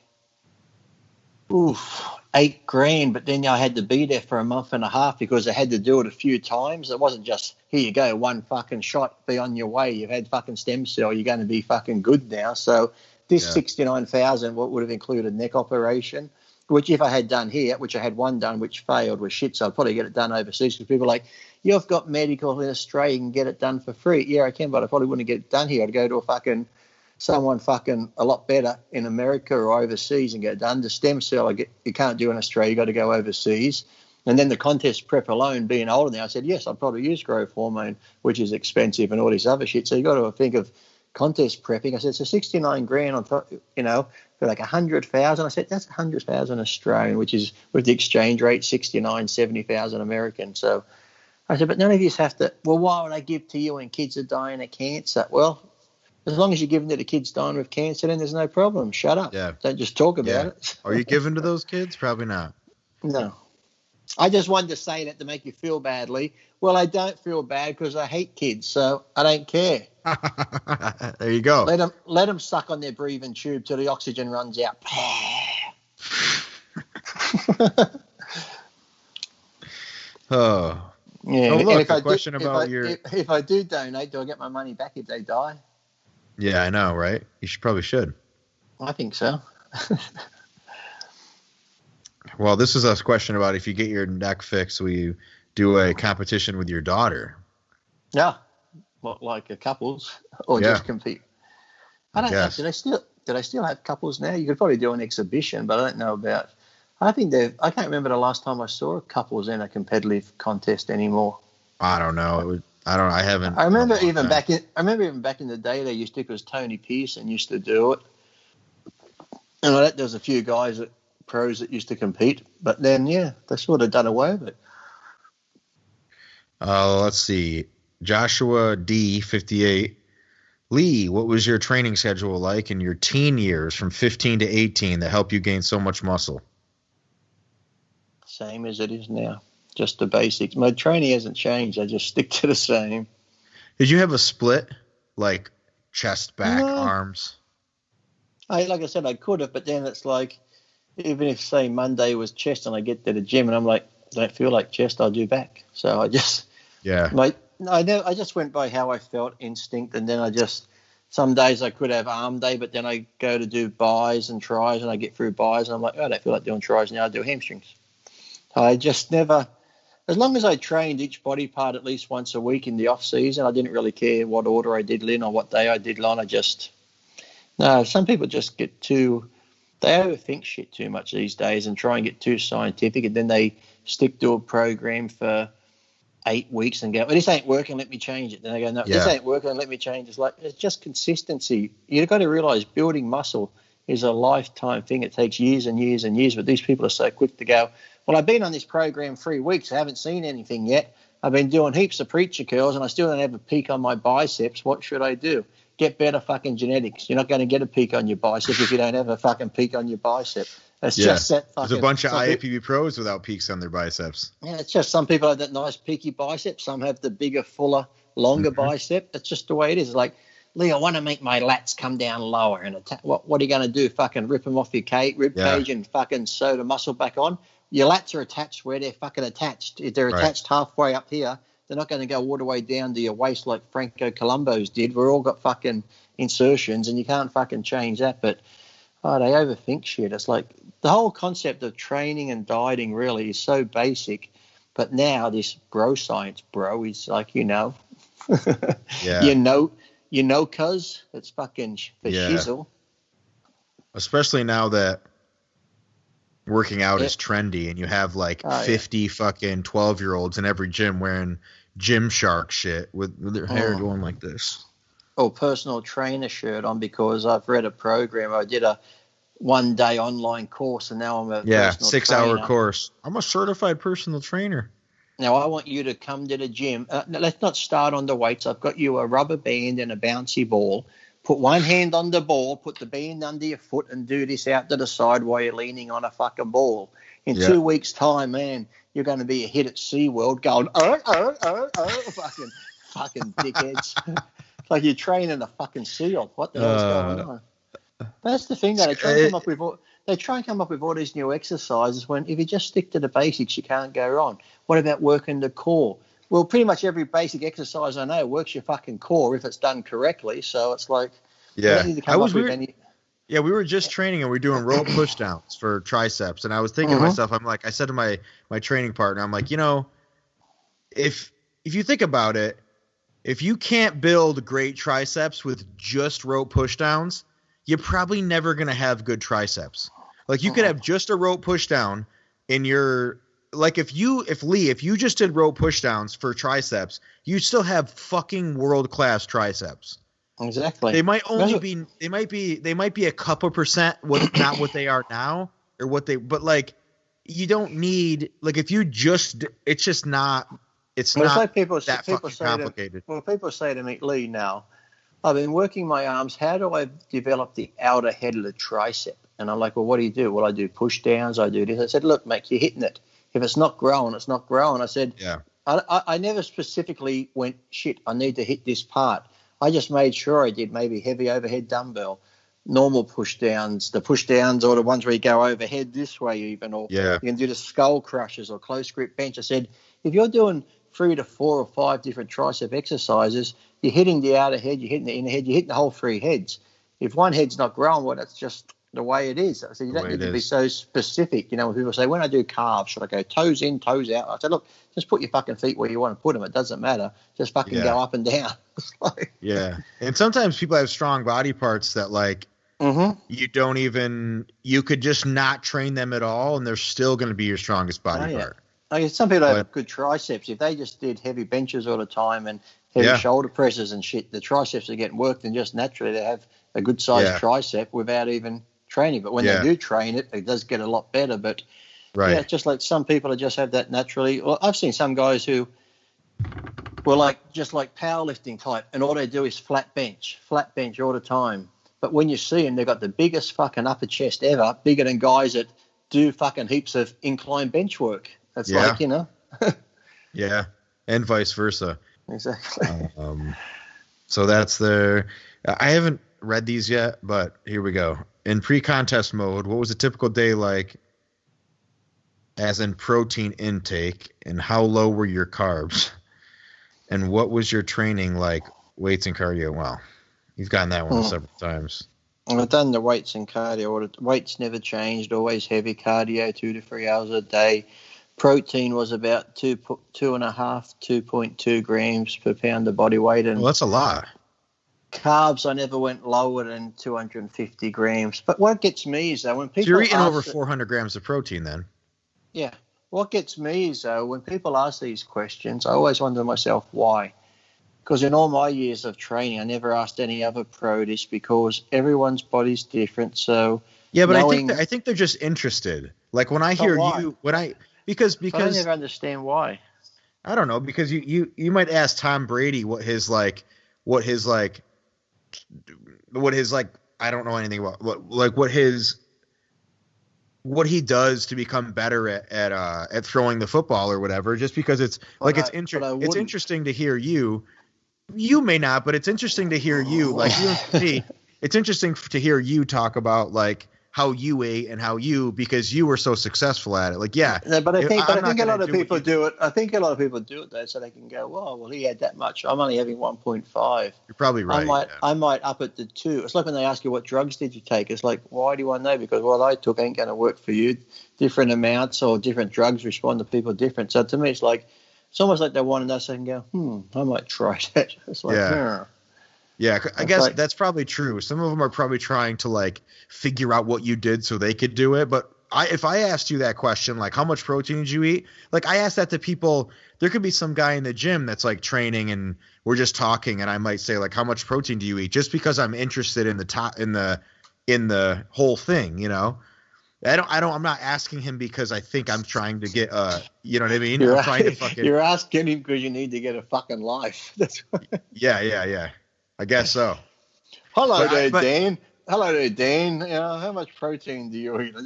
$8,000. But then I had to be there for a month and a half because I had to do it a few times. It wasn't just, here you go, one fucking shot, be on your way. You've had fucking stem cell. You're going to be fucking good now. So this 69,000 would have included neck operation, which if I had done here, which I had one done, which failed, was shit. So I'd probably get it done overseas because people are like, you've got medical in Australia, you can get it done for free. Yeah, I can, but I probably wouldn't get it done here. I'd go to someone a lot better in America or overseas and get it done. The stem cell, you can't do in Australia. You got to go overseas. And then the contest prep alone, being older now, I said, yes, I'd probably use growth hormone, which is expensive and all this other shit. So you got to think of contest prepping. I said, so 69 grand on top, for like 100,000. I said, that's 100,000 Australian, which is with the exchange rate, 70,000 American. So I said, but none of you have to, well, why would I give to you when kids are dying of cancer? Well, as long as you're giving to the kids dying of cancer, then there's no problem. Shut up. Yeah. Don't just talk about it. Are you giving to those kids? Probably not. No. I just wanted to say that to make you feel badly. Well, I don't feel bad because I hate kids, so I don't care. There you go. Let them suck on their breathing tube till the oxygen runs out. Oh. Yeah. Oh, look, a question about if I do donate, do I get my money back if they die? Yeah, I know, right? You probably should. I think so. Well, this is a question about if you get your neck fixed, will you do a competition with your daughter? Yeah. What, like a couples or just compete? I don't know. Do they still have couples now? You could probably do an exhibition, but I don't know about. I can't remember the last time I saw a couples in a competitive contest anymore. I don't know. I haven't. I remember even back in the day they used to, because Tony Pearson used to do it. And there was a few guys pros that used to compete, but then they sort of done away with it. Let's see. Joshua D 58. Lee, what was your training schedule like in your teen years from 15 to 18 that helped you gain so much muscle? Same as it is now. Just the basics. My training hasn't changed. I just stick to the same. Did you have a split, like chest, back, arms? Like I said, I could have, but then it's like, even if, say, Monday was chest and I get to the gym and I'm like, don't feel like chest, I'll do back. So I just, I just went by how I felt, instinct, and then some days I could have arm day, but then I go to do buys and tries and I get through buys and I'm like, I don't feel like doing tries now, I do hamstrings. I just never, as long as I trained each body part at least once a week in the off season, I didn't really care what order I did Lynn or what day I did Lon. Some people just they overthink shit too much these days and try and get too scientific, and then they stick to a program for 8 weeks and go, well, this ain't working, let me change it. Then they go, no, this ain't working, let me change it. It's just consistency. You've got to realize building muscle is a lifetime thing. It takes years and years and years, but these people are so quick to go, well, I've been on this program 3 weeks. I haven't seen anything yet. I've been doing heaps of preacher curls and I still don't have a peak on my biceps. What should I do? Get better fucking genetics. You're not going to get a peak on your bicep if you don't have a fucking peak on your bicep. It's just that fucking. There's a bunch of IAPB pros without peaks on their biceps. Yeah, it's just some people have that nice peaky bicep. Some have the bigger, fuller, longer bicep. It's just the way it is. It's like, Lee, I want to make my lats come down lower. And what are you going to do? Fucking rip them off your rib cage and fucking sew the muscle back on? Your lats are attached where they're fucking attached. If they're attached halfway up here, they're not going to go all the way down to your waist like Franco Columbo's did. We're all got fucking insertions and you can't fucking change that. But they overthink shit. It's like the whole concept of training and dieting really is so basic. But now this bro science, is like, Yeah. you know, cuz it's fucking for shizzle. Especially now that working out is trendy and you have like 50 fucking 12-year-olds in every gym wearing Gymshark shit with their hair going like this. Or personal trainer shirt on because I've read a program. I did a 1-day online course and now I'm a personal 6-hour course. I'm a certified personal trainer. Now I want you to come to the gym. Let's not start on the weights. I've got you a rubber band and a bouncy ball. Put one hand on the ball, put the band under your foot and do this out to the side while you're leaning on a fucking ball. In 2 weeks' time, man, you're going to be a hit at SeaWorld going, fucking dickheads. It's like you're training a fucking seal. What the hell's going on? That's the thing, though. They try and come up with all these new exercises when if you just stick to the basics, you can't go wrong. What about working the core? Well, pretty much every basic exercise I know works your fucking core if it's done correctly. So it's like, you don't need to come up with any. Yeah, we were just training and we were doing rope pushdowns for triceps, and I was thinking to myself, I said to my training partner, I'm like, if you think about it, if you can't build great triceps with just rope pushdowns, you're probably never gonna have good triceps. Like you could have just a rope pushdown in your if you just did rope pushdowns for triceps, you still have fucking world class triceps. Exactly. They might be a couple percent not what they are now or but you don't need if you just it's just not it's not like people fucking complicated. People say to me, Lee, now I've been working my arms. How do I develop the outer head of the tricep? And I'm like, well, what do you do? Well, I do push downs. I do this. I said, look, mate, you're hitting it. If it's not growing, it's not growing. I said, yeah. I never specifically went, shit, I need to hit this part. I just made sure I did maybe heavy overhead dumbbell, normal push downs, the push downs or the ones where you go overhead this way even, or you can do the skull crushers or close grip bench. I said, if you're doing 3 to 4 or 5 different tricep exercises, you're hitting the outer head, you're hitting the inner head, you're hitting the whole 3 heads. If one head's not growing, well, that's just the way it is. I said, you don't need to be so specific. When people say, when I do calves, should I go toes in, toes out? I said, look, just put your fucking feet where you want to put them. It doesn't matter. Just fucking go up and down. Yeah. And sometimes people have strong body parts that you don't even, you could just not train them at all and they're still going to be your strongest body part. Some people have good triceps. If they just did heavy benches all the time and heavy shoulder presses and shit, the triceps are getting worked and just naturally they have a good sized tricep without even training. But when they do train it, it does get a lot better. But just like some people just have that naturally. Well, I've seen some guys who were just like powerlifting type, and all they do is flat bench all the time. But when you see them, they've got the biggest fucking upper chest ever, bigger than guys that do fucking heaps of incline bench work. That's yeah, and vice versa. Exactly. So that's I haven't read these yet, but here we go. In pre-contest mode, what was a typical day like as in protein intake, and how low were your carbs? And what was your training like, weights and cardio? Wow, you've gotten that one several times. I've done the weights and cardio. The weights never changed, always heavy cardio, 2 to 3 hours a day. Protein was about 2.2 grams per pound of body weight. And that's a lot. Carbs, I never went lower than 250 grams. But what gets me is, though, when people you're eating over 400 grams of protein then. Yeah. What gets me is, though, when people ask these questions, I always wonder to myself why. Because in all my years of training, I never asked any other pro this, because everyone's body's different. So yeah, but I think they're just interested. Like when I hear because I never understand why. I don't know, because you might ask Tom Brady what his I don't know anything about what he does to become better at throwing the football or whatever, just because it's interesting to hear you. You may not, but it's interesting to hear you, like you and me. It's interesting to hear you talk about how you ate and because you were so successful at it. But I think a lot of people do it. I think a lot of people do it though, so they can go, well, he had that much. I'm only having 1.5. You're probably right. I might up it to 2. It's like when they ask you what drugs did you take. It's like, why do you want to know? Because what I took ain't going to work for you. Different amounts or different drugs respond to people different. So to me, it's almost like they want to know, so they can go, I might try that. It's like, Yeah, I guess that's probably true. Some of them are probably trying to figure out what you did so they could do it. But if I asked you that question, how much protein did you eat? I asked that to people. There could be some guy in the gym that's training and we're just talking, and I might say how much protein do you eat? Just because I'm interested in the whole thing, I'm not asking him because I think I'm trying to get you know what I mean? You're asking him because you need to get a fucking life. That's right. Yeah. I guess so. Hello there, Dan. How much protein do you eat? Well,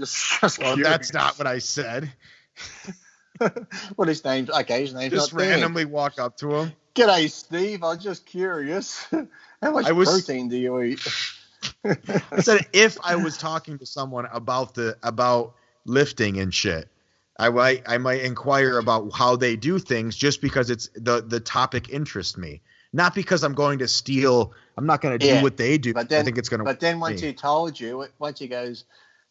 that's not what I said. Well, his name's his name's just not randomly Dan. Walk up to him. G'day, Steve. I'm just curious. How much protein do you eat? I said if I was talking to someone about lifting and shit, I might inquire about how they do things just because it's the topic interests me. not because I'm going to steal. I'm not going to do what they do. But then, I think it's going to. But then once he goes,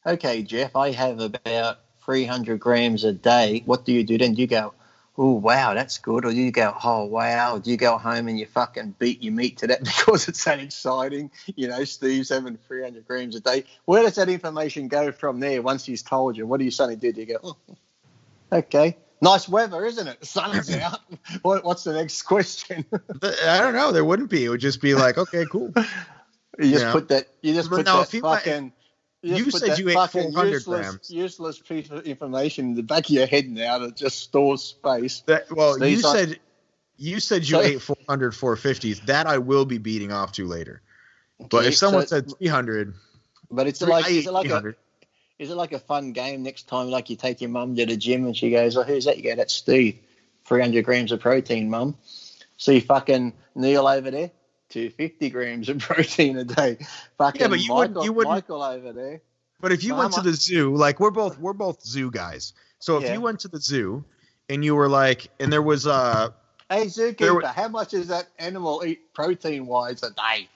okay, Geoff, I have about 300 grams a day. What do you do then? Do you go, oh, wow, that's good? Or do you go, oh, wow? Do you go home and you fucking beat your meat to that because it's so exciting? You know, Steve's having 300 grams a day. Where does that information go from there once he's told you? What do you suddenly do? Do you go, oh, okay. Nice weather, isn't it? The sun's out. What's the next question? I don't know. There wouldn't be. It would just be like, okay, cool. You put that fucking... You said you ate 400 grams. Useless piece of information in the back of your head now that just stores space. You said you ate 400 450s. That I will be beating off to later. But if someone said 300, but is it like a fun game next time? Like you take your mum to the gym and she goes, "Oh, who's that?" You go, "That's Steve. 300 grams of protein, mum." So you fucking Neil over there. 250 grams of protein a day. Fucking but you wouldn't. Michael over there. But if you went to the zoo, like we're both zoo guys. So if you went to the zoo and you were like, and there was hey zookeeper, how much does that animal eat protein wise a day?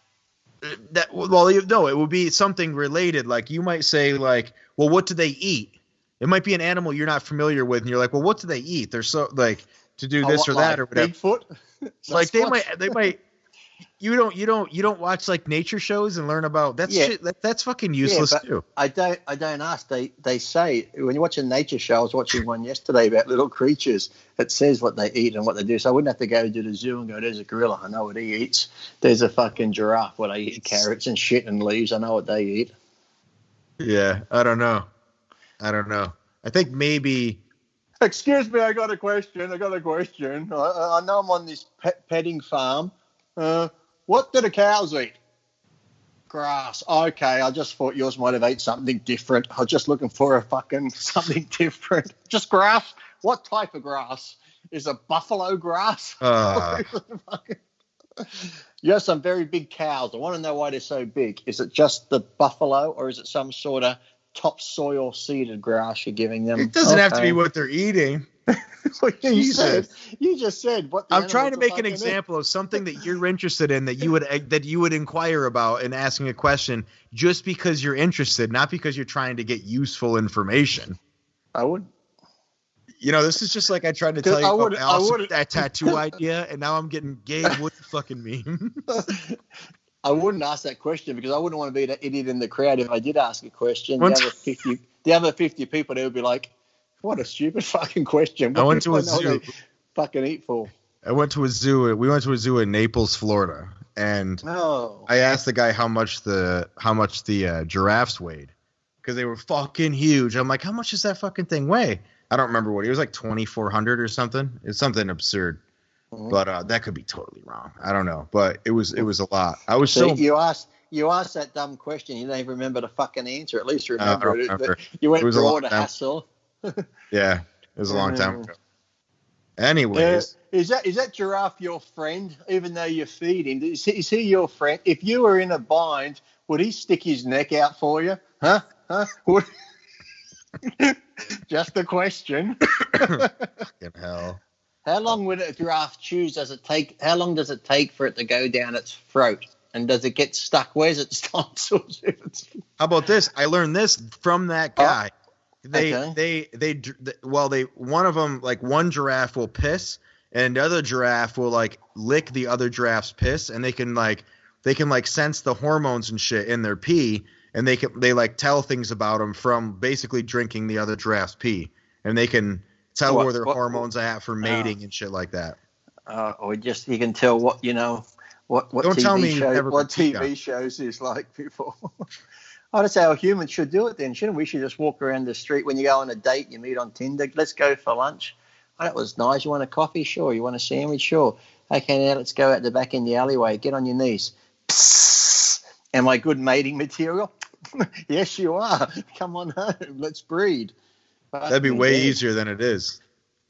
It would be something related. Like you might say, like, well, what do they eat? It might be an animal you're not familiar with, and you're like, well, what do they eat? They're so like to do this or that or whatever. Bigfoot. Like they might. You don't watch like nature shows and learn about shit. That's fucking useless too. I don't ask. They say when you watch a nature show. I was watching one yesterday about little creatures. It says what they eat and what they do. So I wouldn't have to go to the zoo and go, "There's a gorilla. I know what he eats." There's a fucking giraffe. What they eat carrots and shit and leaves. I know what they eat. Yeah, I don't know. I think maybe. Excuse me. I got a question. I know I'm on this petting farm. What do the cows eat? Grass. Okay, I just thought yours might have ate something different. I was just looking for something different. Just grass? What type of grass? Is it buffalo grass? You have some very big cows. I want to know why they're so big. Is it just the buffalo or is it some sort of topsoil seeded grass you're giving them? It doesn't have to be what they're eating. You just said what I'm trying to make an example of something that you're interested in that you would inquire about in asking a question just because you're interested, not because you're trying to get useful information. I would. You know, this is just like I tried to tell you about that tattoo idea, and now I'm getting Gabe, what the fucking meme? I wouldn't ask that question because I wouldn't want to be the idiot in the crowd if I did ask a question. The other 50 people, they would be like, what a stupid fucking question. What I went to a zoo. Fucking eat for. I went to a zoo. We went to a zoo in Naples, Florida, and I asked the guy how much the giraffes weighed because they were fucking huge. I'm like, how much does that fucking thing weigh? I don't remember what it was, like 2,400 or something. It's something absurd, but that could be totally wrong. I don't know, but it was a lot. I was you asked that dumb question. You don't even remember the fucking answer. At least remember it. Remember. You went through all the hassle. Yeah, it was a long time ago. Anyways, is that giraffe your friend? Even though you feed him, is he your friend? If you were in a bind, would he stick his neck out for you? Huh? Just a question. Fucking hell. How long would a giraffe chew? How long does it take for it to go down its throat? And does it get stuck? Where's its tonsils? How about this? I learned this from that guy. One of them, like one giraffe will piss and the other giraffe will like lick the other giraffe's piss, and they can sense the hormones and shit in their pee, and they tell things about them from basically drinking the other giraffe's pee, and they can tell where their hormones are at for mating and shit like that. Or just you can tell what what Don't tell me TV shows is like before. That's how humans should do it then, shouldn't we? Should just walk around the street when you go on a date, you meet on Tinder. Let's go for lunch. Oh, that was nice. You want a coffee? Sure. You want a sandwich? Sure. Okay, now let's go out the back in the alleyway. Get on your knees. Psst. Am I good mating material? Yes, you are. Come on home. Let's breed. That'd be way easier than it is.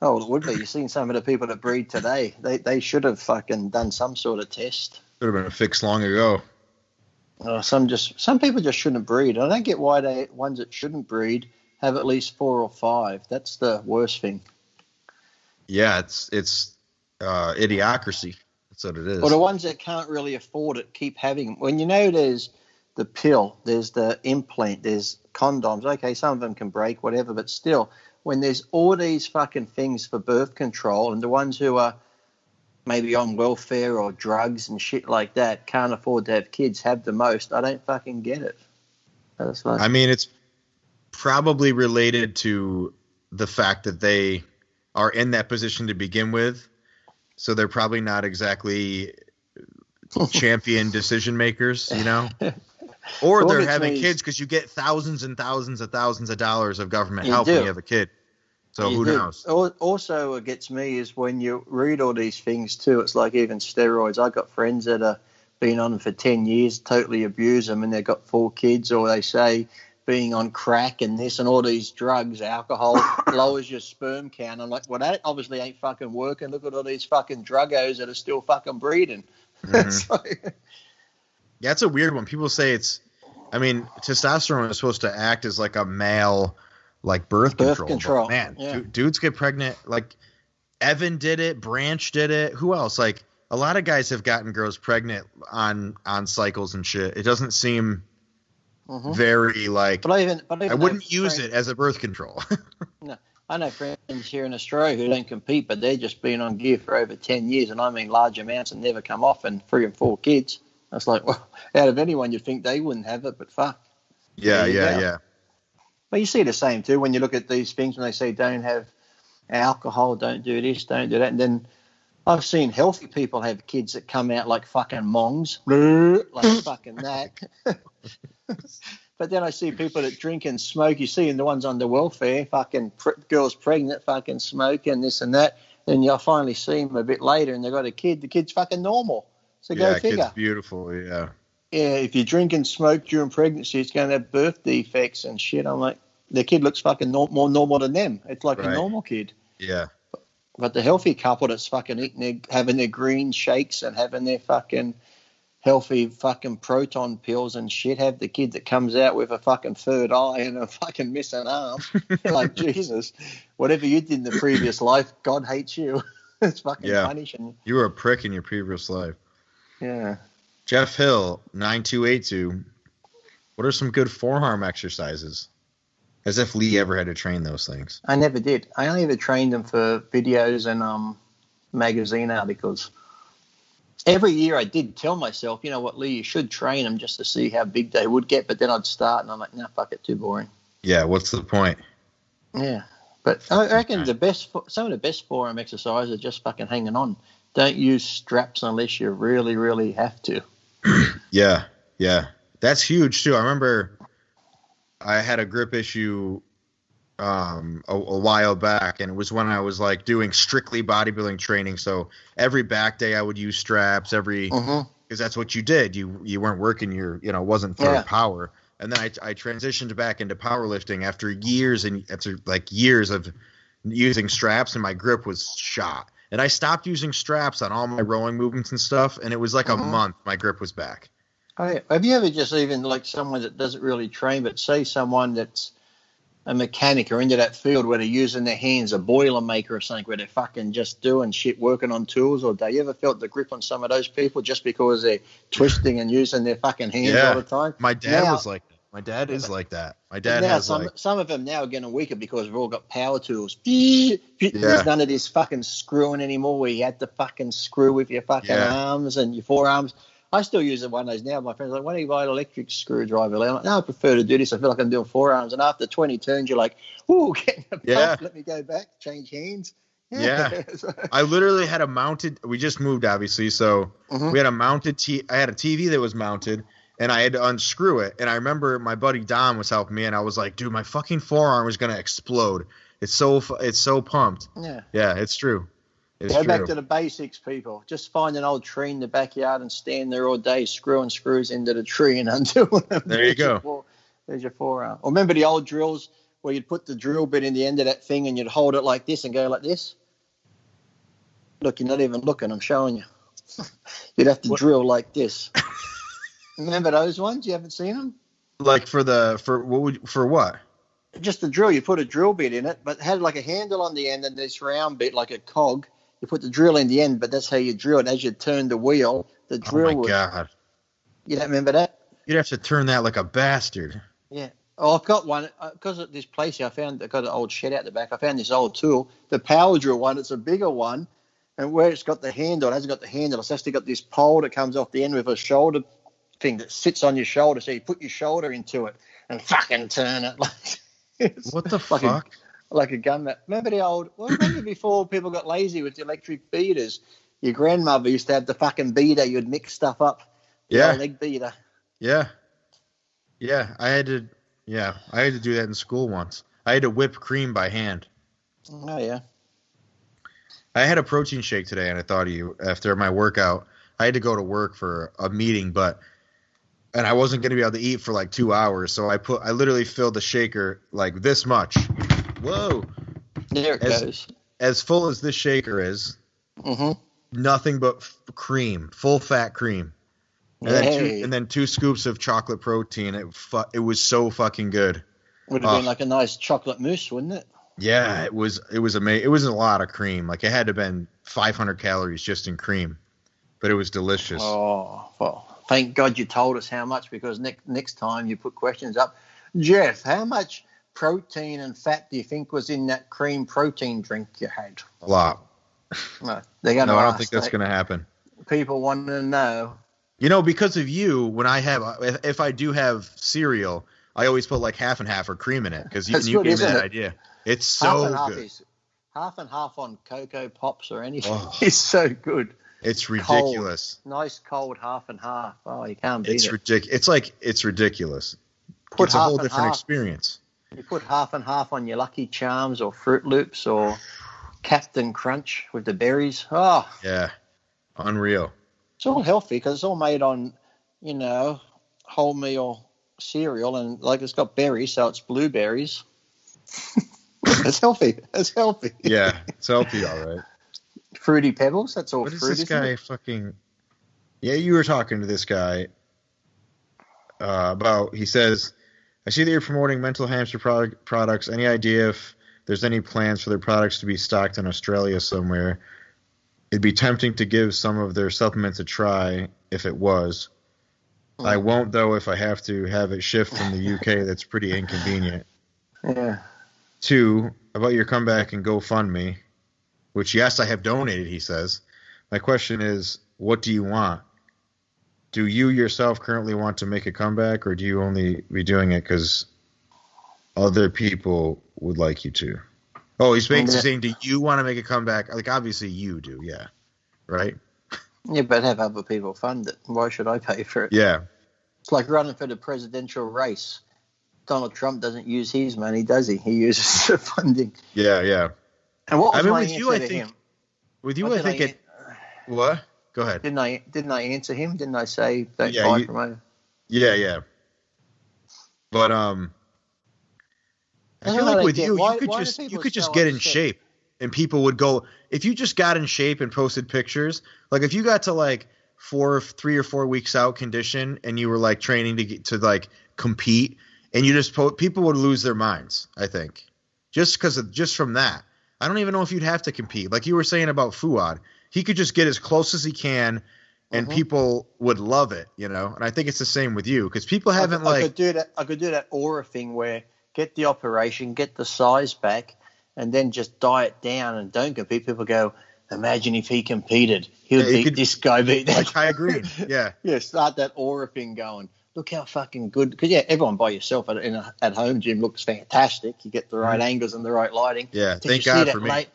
Oh, it would be. You've seen some of the people that breed today. They should have fucking done some sort of test. Should have been fixed long ago. Some people just shouldn't breed. I don't get why ones that shouldn't breed have at least 4 or 5. That's the worst thing. Yeah, it's idiocracy. That's what it is. Well, the ones that can't really afford it keep having them. When you know there's the pill, there's the implant, there's condoms. Okay, some of them can break, whatever, but still, when there's all these fucking things for birth control, and the ones who are maybe on welfare or drugs and shit like that can't afford to have kids have the most, I don't fucking get it. Like, I mean, it's probably related to the fact that they are in that position to begin with, so they're probably not exactly champion decision makers, you know? Or they're having kids because you get thousands and thousands of dollars of government help when you have a kid. So who knows? Also, what gets me is when you read all these things too, it's like even steroids. I've got friends that have been on them for 10 years, totally abuse them, and they've got 4 kids, or they say being on crack and this and all these drugs, alcohol, lowers your sperm count. I'm like, well, that obviously ain't fucking working. Look at all these fucking druggos that are still fucking breeding. Mm-hmm. Yeah, it's a weird one. People say testosterone is supposed to act as like a male, like birth control. But man, dudes get pregnant. Like Evan did it, Branch did it. Who else? Like a lot of guys have gotten girls pregnant on cycles and shit. It doesn't seem very like. But I wouldn't use it as a birth control. No, I know friends here in Australia who don't compete, but they've just been on gear for over 10 years, and I mean large amounts and never come off, and 3 and 4 kids. I was like, well, out of anyone, you'd think they wouldn't have it, but fuck. Yeah. But you see the same too when you look at these things when they say don't have alcohol, don't do this, don't do that. And then I've seen healthy people have kids that come out like fucking mongs, like fucking that. But then I see people that drink and smoke. You see in the ones on the welfare, fucking girls pregnant, fucking smoking this and that. Then you'll finally see them a bit later and they've got a kid. The kid's fucking normal. So go figure. Kid's beautiful, yeah. Yeah, if you drink and smoke during pregnancy, it's going to have birth defects and shit. I'm like, the kid looks fucking more normal than them. It's like a normal kid. Yeah. But the healthy couple that's fucking eating having their green shakes and having their fucking healthy fucking proton pills and shit, have the kid that comes out with a fucking third eye and a fucking missing arm. Like, Jesus, whatever you did in the previous life, God hates you. It's fucking punishing. You were a prick in your previous life. Yeah. Geoff Hill, 9282. What are some good forearm exercises? As if Lee ever had to train those things. I never did. I only ever trained them for videos and magazine articles. Every year I did tell myself, you know what, Lee, you should train them just to see how big they would get. But then I'd start and I'm like, nah, fuck it, too boring. Yeah, what's the point? Yeah. But I reckon some of the best forearm exercises are just fucking hanging on. Don't use straps unless you really, really have to. Yeah. That's huge, too. I remember I had a grip issue a while back, and it was when I was like doing strictly bodybuilding training. So every back day I would use straps because that's what you did. You weren't working it wasn't for power. And then I transitioned back into powerlifting after years of using straps, and my grip was shot. And I stopped using straps on all my rowing movements and stuff, and it was like a month my grip was back. Oh, yeah. Have you ever just even like someone that doesn't really train, but say someone that's a mechanic or into that field where they're using their hands, a boiler maker or something, where they're fucking just doing shit, working on tools all day? You ever felt the grip on some of those people just because they're twisting and using their fucking hands all the time? My dad was like that. My dad is like that. My dad has some of them now are getting weaker because we've all got power tools. There's none of this fucking screwing anymore where you had to fucking screw with your fucking arms and your forearms. I still use one of those now. My friends are like, why don't you buy an electric screwdriver? I'm like, no, I prefer to do this. I feel like I'm doing forearms. And after 20 turns, you're like, ooh, getting a pump. Let me go back, change hands. Yeah. I literally had we just moved, obviously. So we had a mounted I had a TV that was mounted, and I had to unscrew it. And I remember my buddy Dom was helping me, and I was like, dude, my fucking forearm is going to explode. It's so pumped. Yeah. Yeah, it's true. Go back to the basics, people. Just find an old tree in the backyard and stand there all day screwing screws into the tree and undoing them. There you go. There's your forearm. Or remember the old drills where you'd put the drill bit in the end of that thing and you'd hold it like this and go like this? Look, you're not even looking. I'm showing you. You'd have to drill like this. Remember those ones? You haven't seen them? Like for what? Just the drill. You put a drill bit in it, but it had like a handle on the end and this round bit like a cog. you put the drill in the end, but that's how you drill it. As you turn the wheel, the drill would... Oh, my God. You don't remember that? You'd have to turn that like a bastard. Yeah. Oh, I've got one. Because at this place here, I got an old shed out the back. I found this old tool, the power drill one. It's a bigger one. And where it's got the handle, it hasn't got the handle. It's actually got this pole that comes off the end with a shoulder thing that sits on your shoulder. So you put your shoulder into it and fucking turn it. What the fuck? Like a gun. Remember the old, remember before people got lazy with the electric beaters? Your grandmother used to have the fucking beater. You'd mix stuff up. Yeah. Leg beater. Yeah. Yeah. I had to do that in school once. I had to whip cream by hand. Oh, yeah. I had a protein shake today, and I thought of you after my workout. I had to go to work for a meeting, and I wasn't going to be able to eat for like 2 hours, so I literally filled the shaker like this much. Whoa! There it goes. As full as this shaker is, nothing but cream, full fat cream, and then 2 scoops of chocolate protein. It was so fucking good. Would have been like a nice chocolate mousse, wouldn't it? Yeah, it was amazing. It wasn't a lot of cream. Like, it had to have been 500 calories just in cream, but it was delicious. Oh, well, thank God you told us how much, because next time you put questions up. Geoff, how much protein and fat do you think was in that cream protein drink you had? A lot. No, they're going to No, I don't think that's going to happen. People want to know. You know, because of you, when if I do have cereal, I always put like half and half or cream in it, because you gave me that idea. It's so good. Half and half on Cocoa Pops or anything. Oh, it's so good. It's ridiculous. Nice cold half and half. Oh, you can't beat it. It's ridiculous. It's a whole different experience. You put half and half on your Lucky Charms or Fruit Loops or Captain Crunch with the berries. Oh. Yeah. Unreal. It's all healthy because it's all made on, wholemeal cereal, and like it's got berries, so it's blueberries. It's healthy. It's healthy. Yeah, it's healthy, all right. Fruity Pebbles, that's all. What is this guy fucking... Yeah, you were talking to this guy about... He says, I see that you're promoting mental hamster products. Any idea if there's any plans for their products to be stocked in Australia somewhere? It'd be tempting to give some of their supplements a try if it was. I won't, though, if I have to have it shipped from the UK. That's pretty inconvenient. Yeah. 2, about your comeback and GoFundMe, which, yes, I have donated, he says. My question is, what do you want? Do you yourself currently want to make a comeback, or do you only be doing it because other people would like you to? Oh, he's basically saying, do you want to make a comeback? Like, obviously you do, yeah. Right? Yeah, but have other people fund it. Why should I pay for it? Yeah. It's like running for the presidential race. Donald Trump doesn't use his money, does he? He uses the funding. Yeah, yeah. And what was my with you, I think. Him? With you, I think it. What? Go ahead. Didn't I answer him? Didn't I say don't buy from over? Yeah, yeah. But I feel like with you, you could just get in shape, and people would go. If you just got in shape and posted pictures, like if you got to like 3 or 4 weeks out condition, and you were like training to like compete. And you people would lose their minds, I think, just from that. I don't even know if you'd have to compete. Like you were saying about Fouad, he could just get as close as he can, and people would love it, And I think it's the same with you, because people haven't I could do that aura thing where get the operation, get the size back, and then just diet down and don't compete. People go, imagine if he competed, he would beat this guy, beat that. Like I agree. Yeah. Yeah. Start that aura thing going. Look how fucking good, because everyone by yourself at home gym looks fantastic. You get the right angles and the right lighting. Yeah, thank God for me.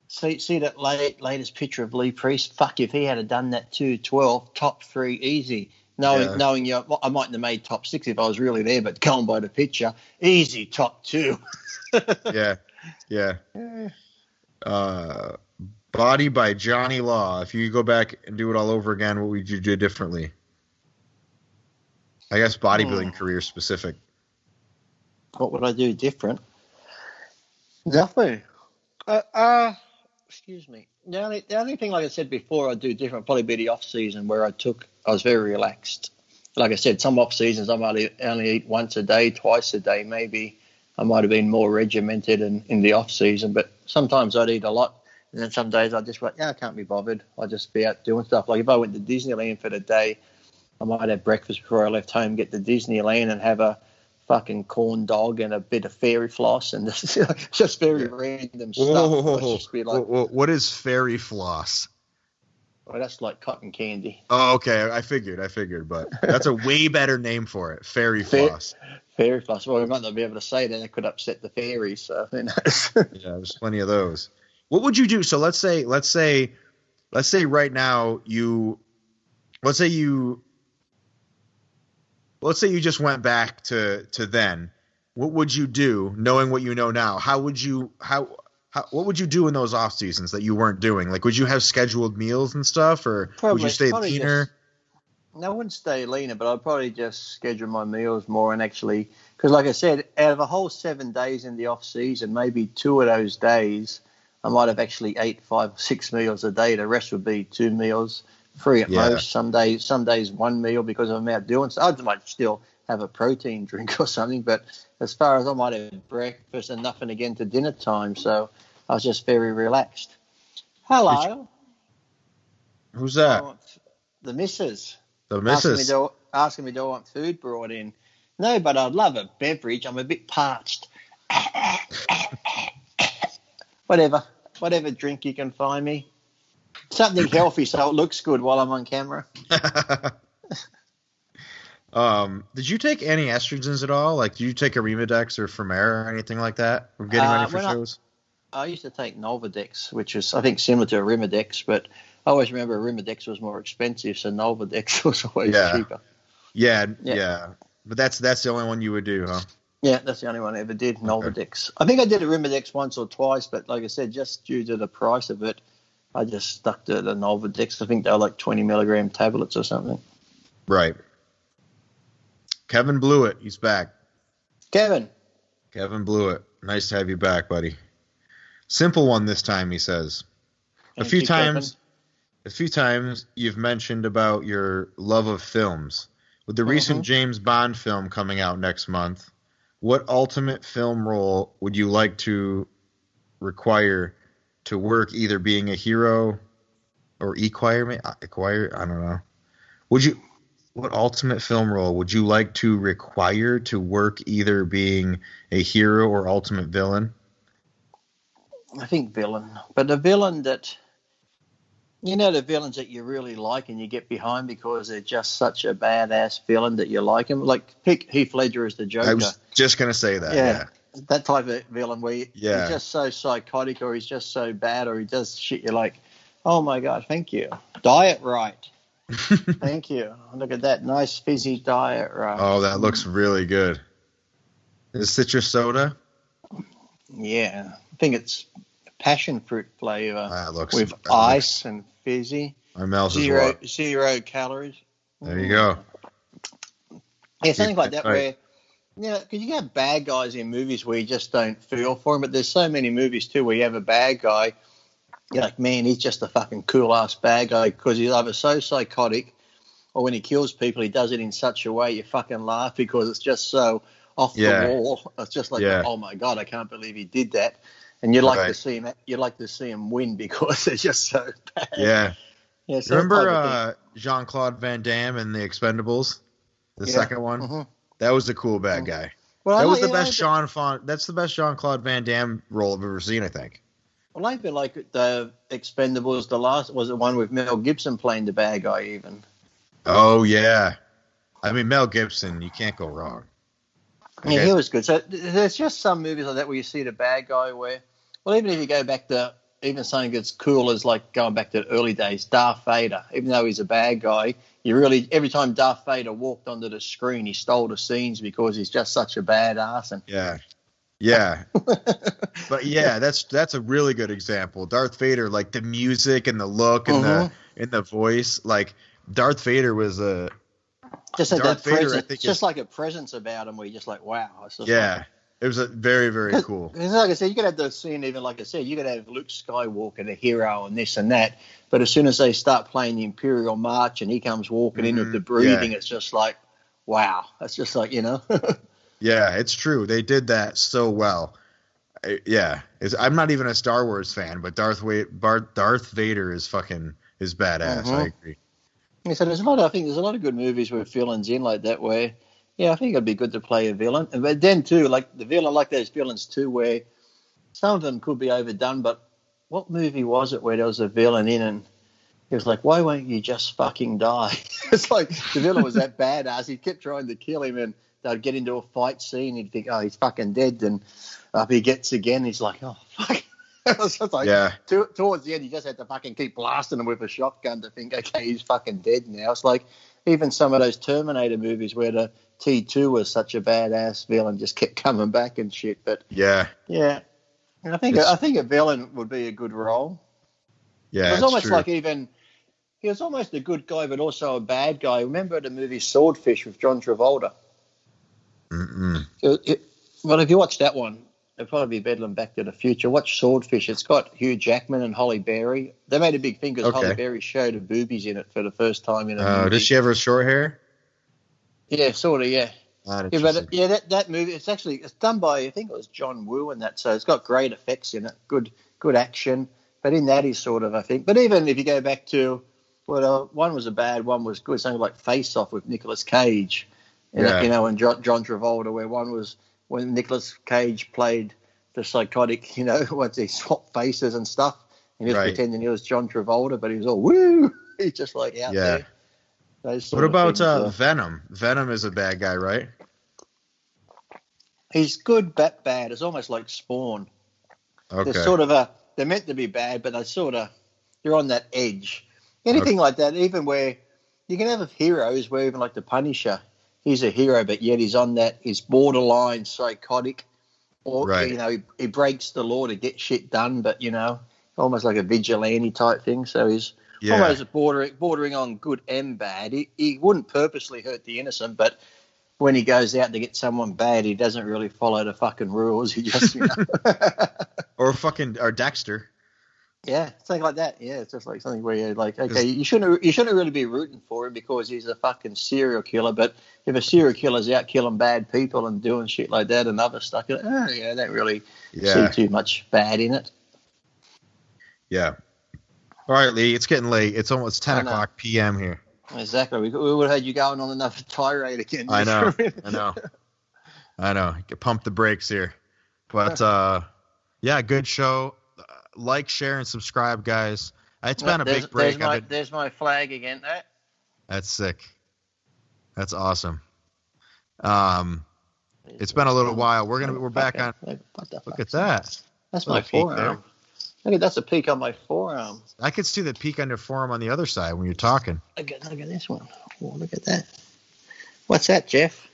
See that latest picture of Lee Priest? Fuck, if he had done that 212, top 3 easy. Knowing I mightn't have made top 6 if I was really there, but going by the picture, easy top 2. Yeah. Body by Johnny Law. If you go back and do it all over again, what would you do differently? I guess bodybuilding career specific. What would I do different? Nothing. Excuse me. The only thing, like I said before, I'd do different probably be the off season where I was very relaxed. Like I said, some off seasons I might only eat once a day, twice a day. Maybe I might have been more regimented in the off season, but sometimes I'd eat a lot And then some days I just like, I can't be bothered. I'll just be out doing stuff. Like if I went to Disneyland for the day, I might have breakfast before I left home, get to Disneyland and have a fucking corn dog and a bit of fairy floss and just very random stuff. Just be like, what is fairy floss? Well, that's like cotton candy. Oh, okay. I figured, but that's a way better name for it. Fairy floss. Fairy floss. Well, we might not be able to say that. It could upset the fairies. So who knows? Yeah, there's plenty of those. What would you do? So let's say right now let's say you just went back to then. What would you do, knowing what you know now? What would you do in those off seasons that you weren't doing? Like, would you have scheduled meals and stuff, or would you stay leaner? I wouldn't stay leaner, but I'd probably just schedule my meals more and actually, because like I said, out of a whole 7 days in the off season, maybe 2 of those days, I might have actually ate 5 or 6 meals a day. The rest would be 2 meals, 3 at most. Some days 1 meal because I'm out doing stuff. I might still have a protein drink or something, but as far as I might have breakfast and nothing again to dinner time, so I was just very relaxed. Hello. Who's that? The missus. The missus. Asking me do I want food brought in. No, but I'd love a beverage. I'm a bit parched. Whatever drink you can find me. Something healthy so it looks good while I'm on camera. Did you take any estrogens at all? Like, did you take Arimidex or Femera or anything like that? We're getting ready for shows. I used to take Nolvadex, which was, I think, similar to Arimidex, but I always remember Arimidex was more expensive, so Nolvadex was always cheaper. Yeah. But that's the only one you would do, huh? Yeah, that's the only one I ever did, Nolvadex. I think I did Arimidex once or twice, but like I said, just due to the price of it, I just stuck to the Nolvadex. I think they were like 20 milligram tablets or something. Right. Kevin Blewett, he's back. Kevin Blewett, nice to have you back, buddy. Simple one this time, he says. A few times you've mentioned about your love of films. With the recent James Bond film coming out next month, what ultimate film role would you like to require to work, either being a hero or acquire? I don't know. What ultimate film role would you like to require to work, either being a hero or ultimate villain? I think villain, but a villain that, the villains that you really like and you get behind because they're just such a badass villain that you like him. Like pick Heath Ledger as the Joker. I was just going to say that. Yeah. That type of villain where he's just so psychotic, or he's just so bad, or he does shit you're like, oh my God, thank you. Diet right. Thank you. Look at that nice fizzy diet right. Oh, that looks really good. Is citrus soda? Yeah. I think it's passion fruit flavor with that ice and fizzy. My mouth is 0 calories. There you go. Yeah, something like that where, because you have bad guys in movies where you just don't feel for them, but there's so many movies too where you have a bad guy, you're like, man, he's just a fucking cool-ass bad guy because he's either so psychotic or when he kills people, he does it in such a way you fucking laugh because it's just so off the wall. It's just like, oh, my God, I can't believe he did that. And you'd like to see him. You'd like to see him win because they're just so bad. Yeah. So remember Jean-Claude Van Damme in The Expendables, the second one? Mm-hmm. That was a cool bad guy. Well, that was the best That's the best Jean-Claude Van Damme role I've ever seen, I think. Well, I feel like the Expendables, the last was the one with Mel Gibson playing the bad guy even. Oh, yeah. I mean, Mel Gibson, you can't go wrong. Yeah, he was good. So there's just some movies like that where you see the bad guy where, well, even if you go back to even something that's cool as like going back to the early days, Darth Vader, even though he's a bad guy, every time Darth Vader walked onto the screen, he stole the scenes because he's just such a badass. And yeah. But yeah, that's a really good example. Darth Vader, like the music and the look and the voice, like Darth Vader was a just like Darth Vader. I think just like a presence about him where you're just like, wow. It was a very, very cool. Because like I said, you could have the scene even like I said, you could have Luke Skywalker, the hero, and this and that. But as soon as they start playing the Imperial March and he comes walking in with the breathing, it's just like, wow. It's just like, Yeah, it's true. They did that so well. I'm not even a Star Wars fan, but Darth Vader is badass. Mm-hmm. I agree. Yeah, so I think there's a lot of good movies with villains in like that where, I think it'd be good to play a villain. But then too, like the villain, like those villains too, where some of them could be overdone. But what movie was it where there was a villain in and he was like, why won't you just fucking die? It's like the villain was that badass. He kept trying to kill him and they'd get into a fight scene. He'd think, oh, he's fucking dead. And up he gets again. He's like, oh, fuck. It was just like, towards the end, you just had to fucking keep blasting him with a shotgun to think, okay, he's fucking dead now. It's like even some of those Terminator movies where the T2 was such a badass villain just kept coming back and shit. But yeah. And I think a villain would be a good role. Yeah, it was almost true. Like even he was almost a good guy, but also a bad guy. Remember the movie Swordfish with John Travolta? Well, if you watch that one, it'd probably be better than Back to the Future. Watch Swordfish. It's got Hugh Jackman and Holly Berry. They made a big thing because Holly Berry showed her boobies in it for the first time in a movie. Does she have her short hair? Yeah, sort of, yeah. That movie, it's done by, I think it was John Woo and that, so it's got great effects in it, good action. But in that is sort of, I think. But even if you go back to, one was a bad, one was good, something like Face Off with Nicolas Cage, and John Travolta, where one was when Nicolas Cage played the psychotic, he swapped faces and stuff, and he was pretending he was John Travolta, but he was all woo, he's just like out there. What about Venom? Venom is a bad guy, right? He's good, but bad. It's almost like Spawn. Okay. They're meant to be bad, but they're on that edge. Anything like that, even where you can have heroes where even like the Punisher, he's a hero, but yet he's borderline psychotic, or he breaks the law to get shit done, but almost like a vigilante type thing. So he's almost bordering on good and bad. He wouldn't purposely hurt the innocent, but when he goes out to get someone bad, he doesn't really follow the fucking rules. He just or Dexter. Yeah, something like that. Yeah, it's just like something where you're like, okay, you shouldn't really be rooting for him because he's a fucking serial killer. But if a serial killer's out killing bad people and doing shit like that and other stuff, I don't really see too much bad in it. Yeah. All right, Lee, it's getting late. It's almost 10 o'clock p.m. here. Exactly. We would have had you going on another tirade again. I know. Pump the brakes here. But, good show. Like, share, and subscribe, guys. It's been a big break. There's my flag again. That's sick. That's awesome. It's been a little while. We're back on. Look at that. That's my forearm. That's a peak on my forearm. I could see the peak on your forearm on the other side when you're talking. Look at this one. Oh, look at that. What's that, Geoff?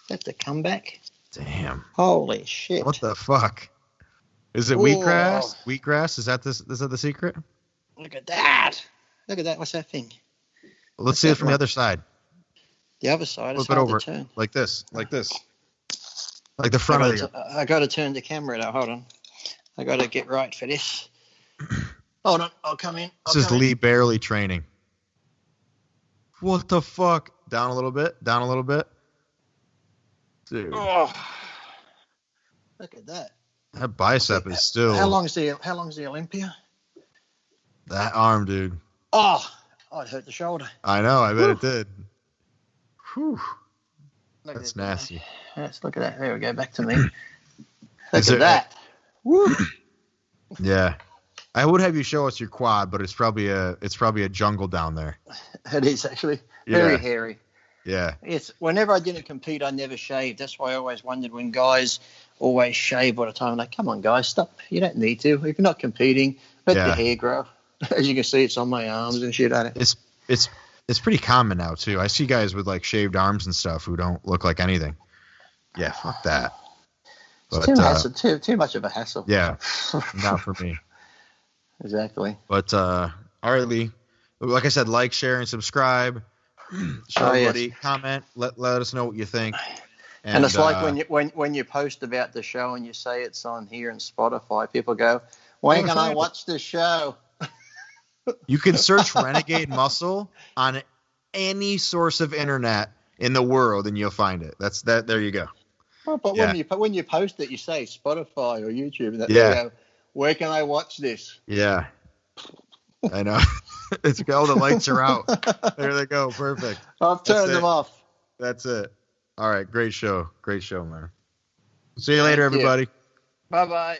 That's a comeback? Damn. Holy shit. What the fuck? Is it wheatgrass? Wheatgrass? Is that the secret? Look at that. What's that thing? Well, let's see it from the other side. The other side is hard over to turn. Like this. Like the front of you. I got to turn the camera now. Hold on. I got to get right for this. Hold on. I'll come in. This is Lee barely training. What the fuck? Down a little bit. Dude. Oh. Look at that. That bicep is still. How long's the Olympia? That arm, dude. Oh, it hurt the shoulder. I know. I bet it did. Whew. That's nasty. Let's look at that. There we go. Back to me. Look at that. Woo. Yeah. I would have you show us your quad, but it's probably a jungle down there. It is actually very hairy. Yeah. It's whenever I didn't compete, I never shaved. That's why I always wondered when guys always shave all the time. I'm like, come on, guys, stop. You don't need to. If you're not competing, let the hair grow. As you can see, it's on my arms and shit. It's pretty common now too. I see guys with like shaved arms and stuff who don't look like anything. Yeah, fuck that. But, too much of a hassle. Yeah, not for me. Exactly. But all right, Lee. Like I said, like, share, and subscribe. Show everybody, comment. Let us know what you think. And it's like when you post about the show and you say it's on here and Spotify, people go, "When can I watch the show?" You can search Renegade Muscle on any source of internet in the world, and you'll find it. There you go. Oh, but when you post it, you say Spotify or YouTube, and that, where can I watch this? Yeah, I know. It's all the lights are out. There they go. Perfect. I've turned them off. That's it. All right. Great show, man. See you later, everybody. Bye-bye.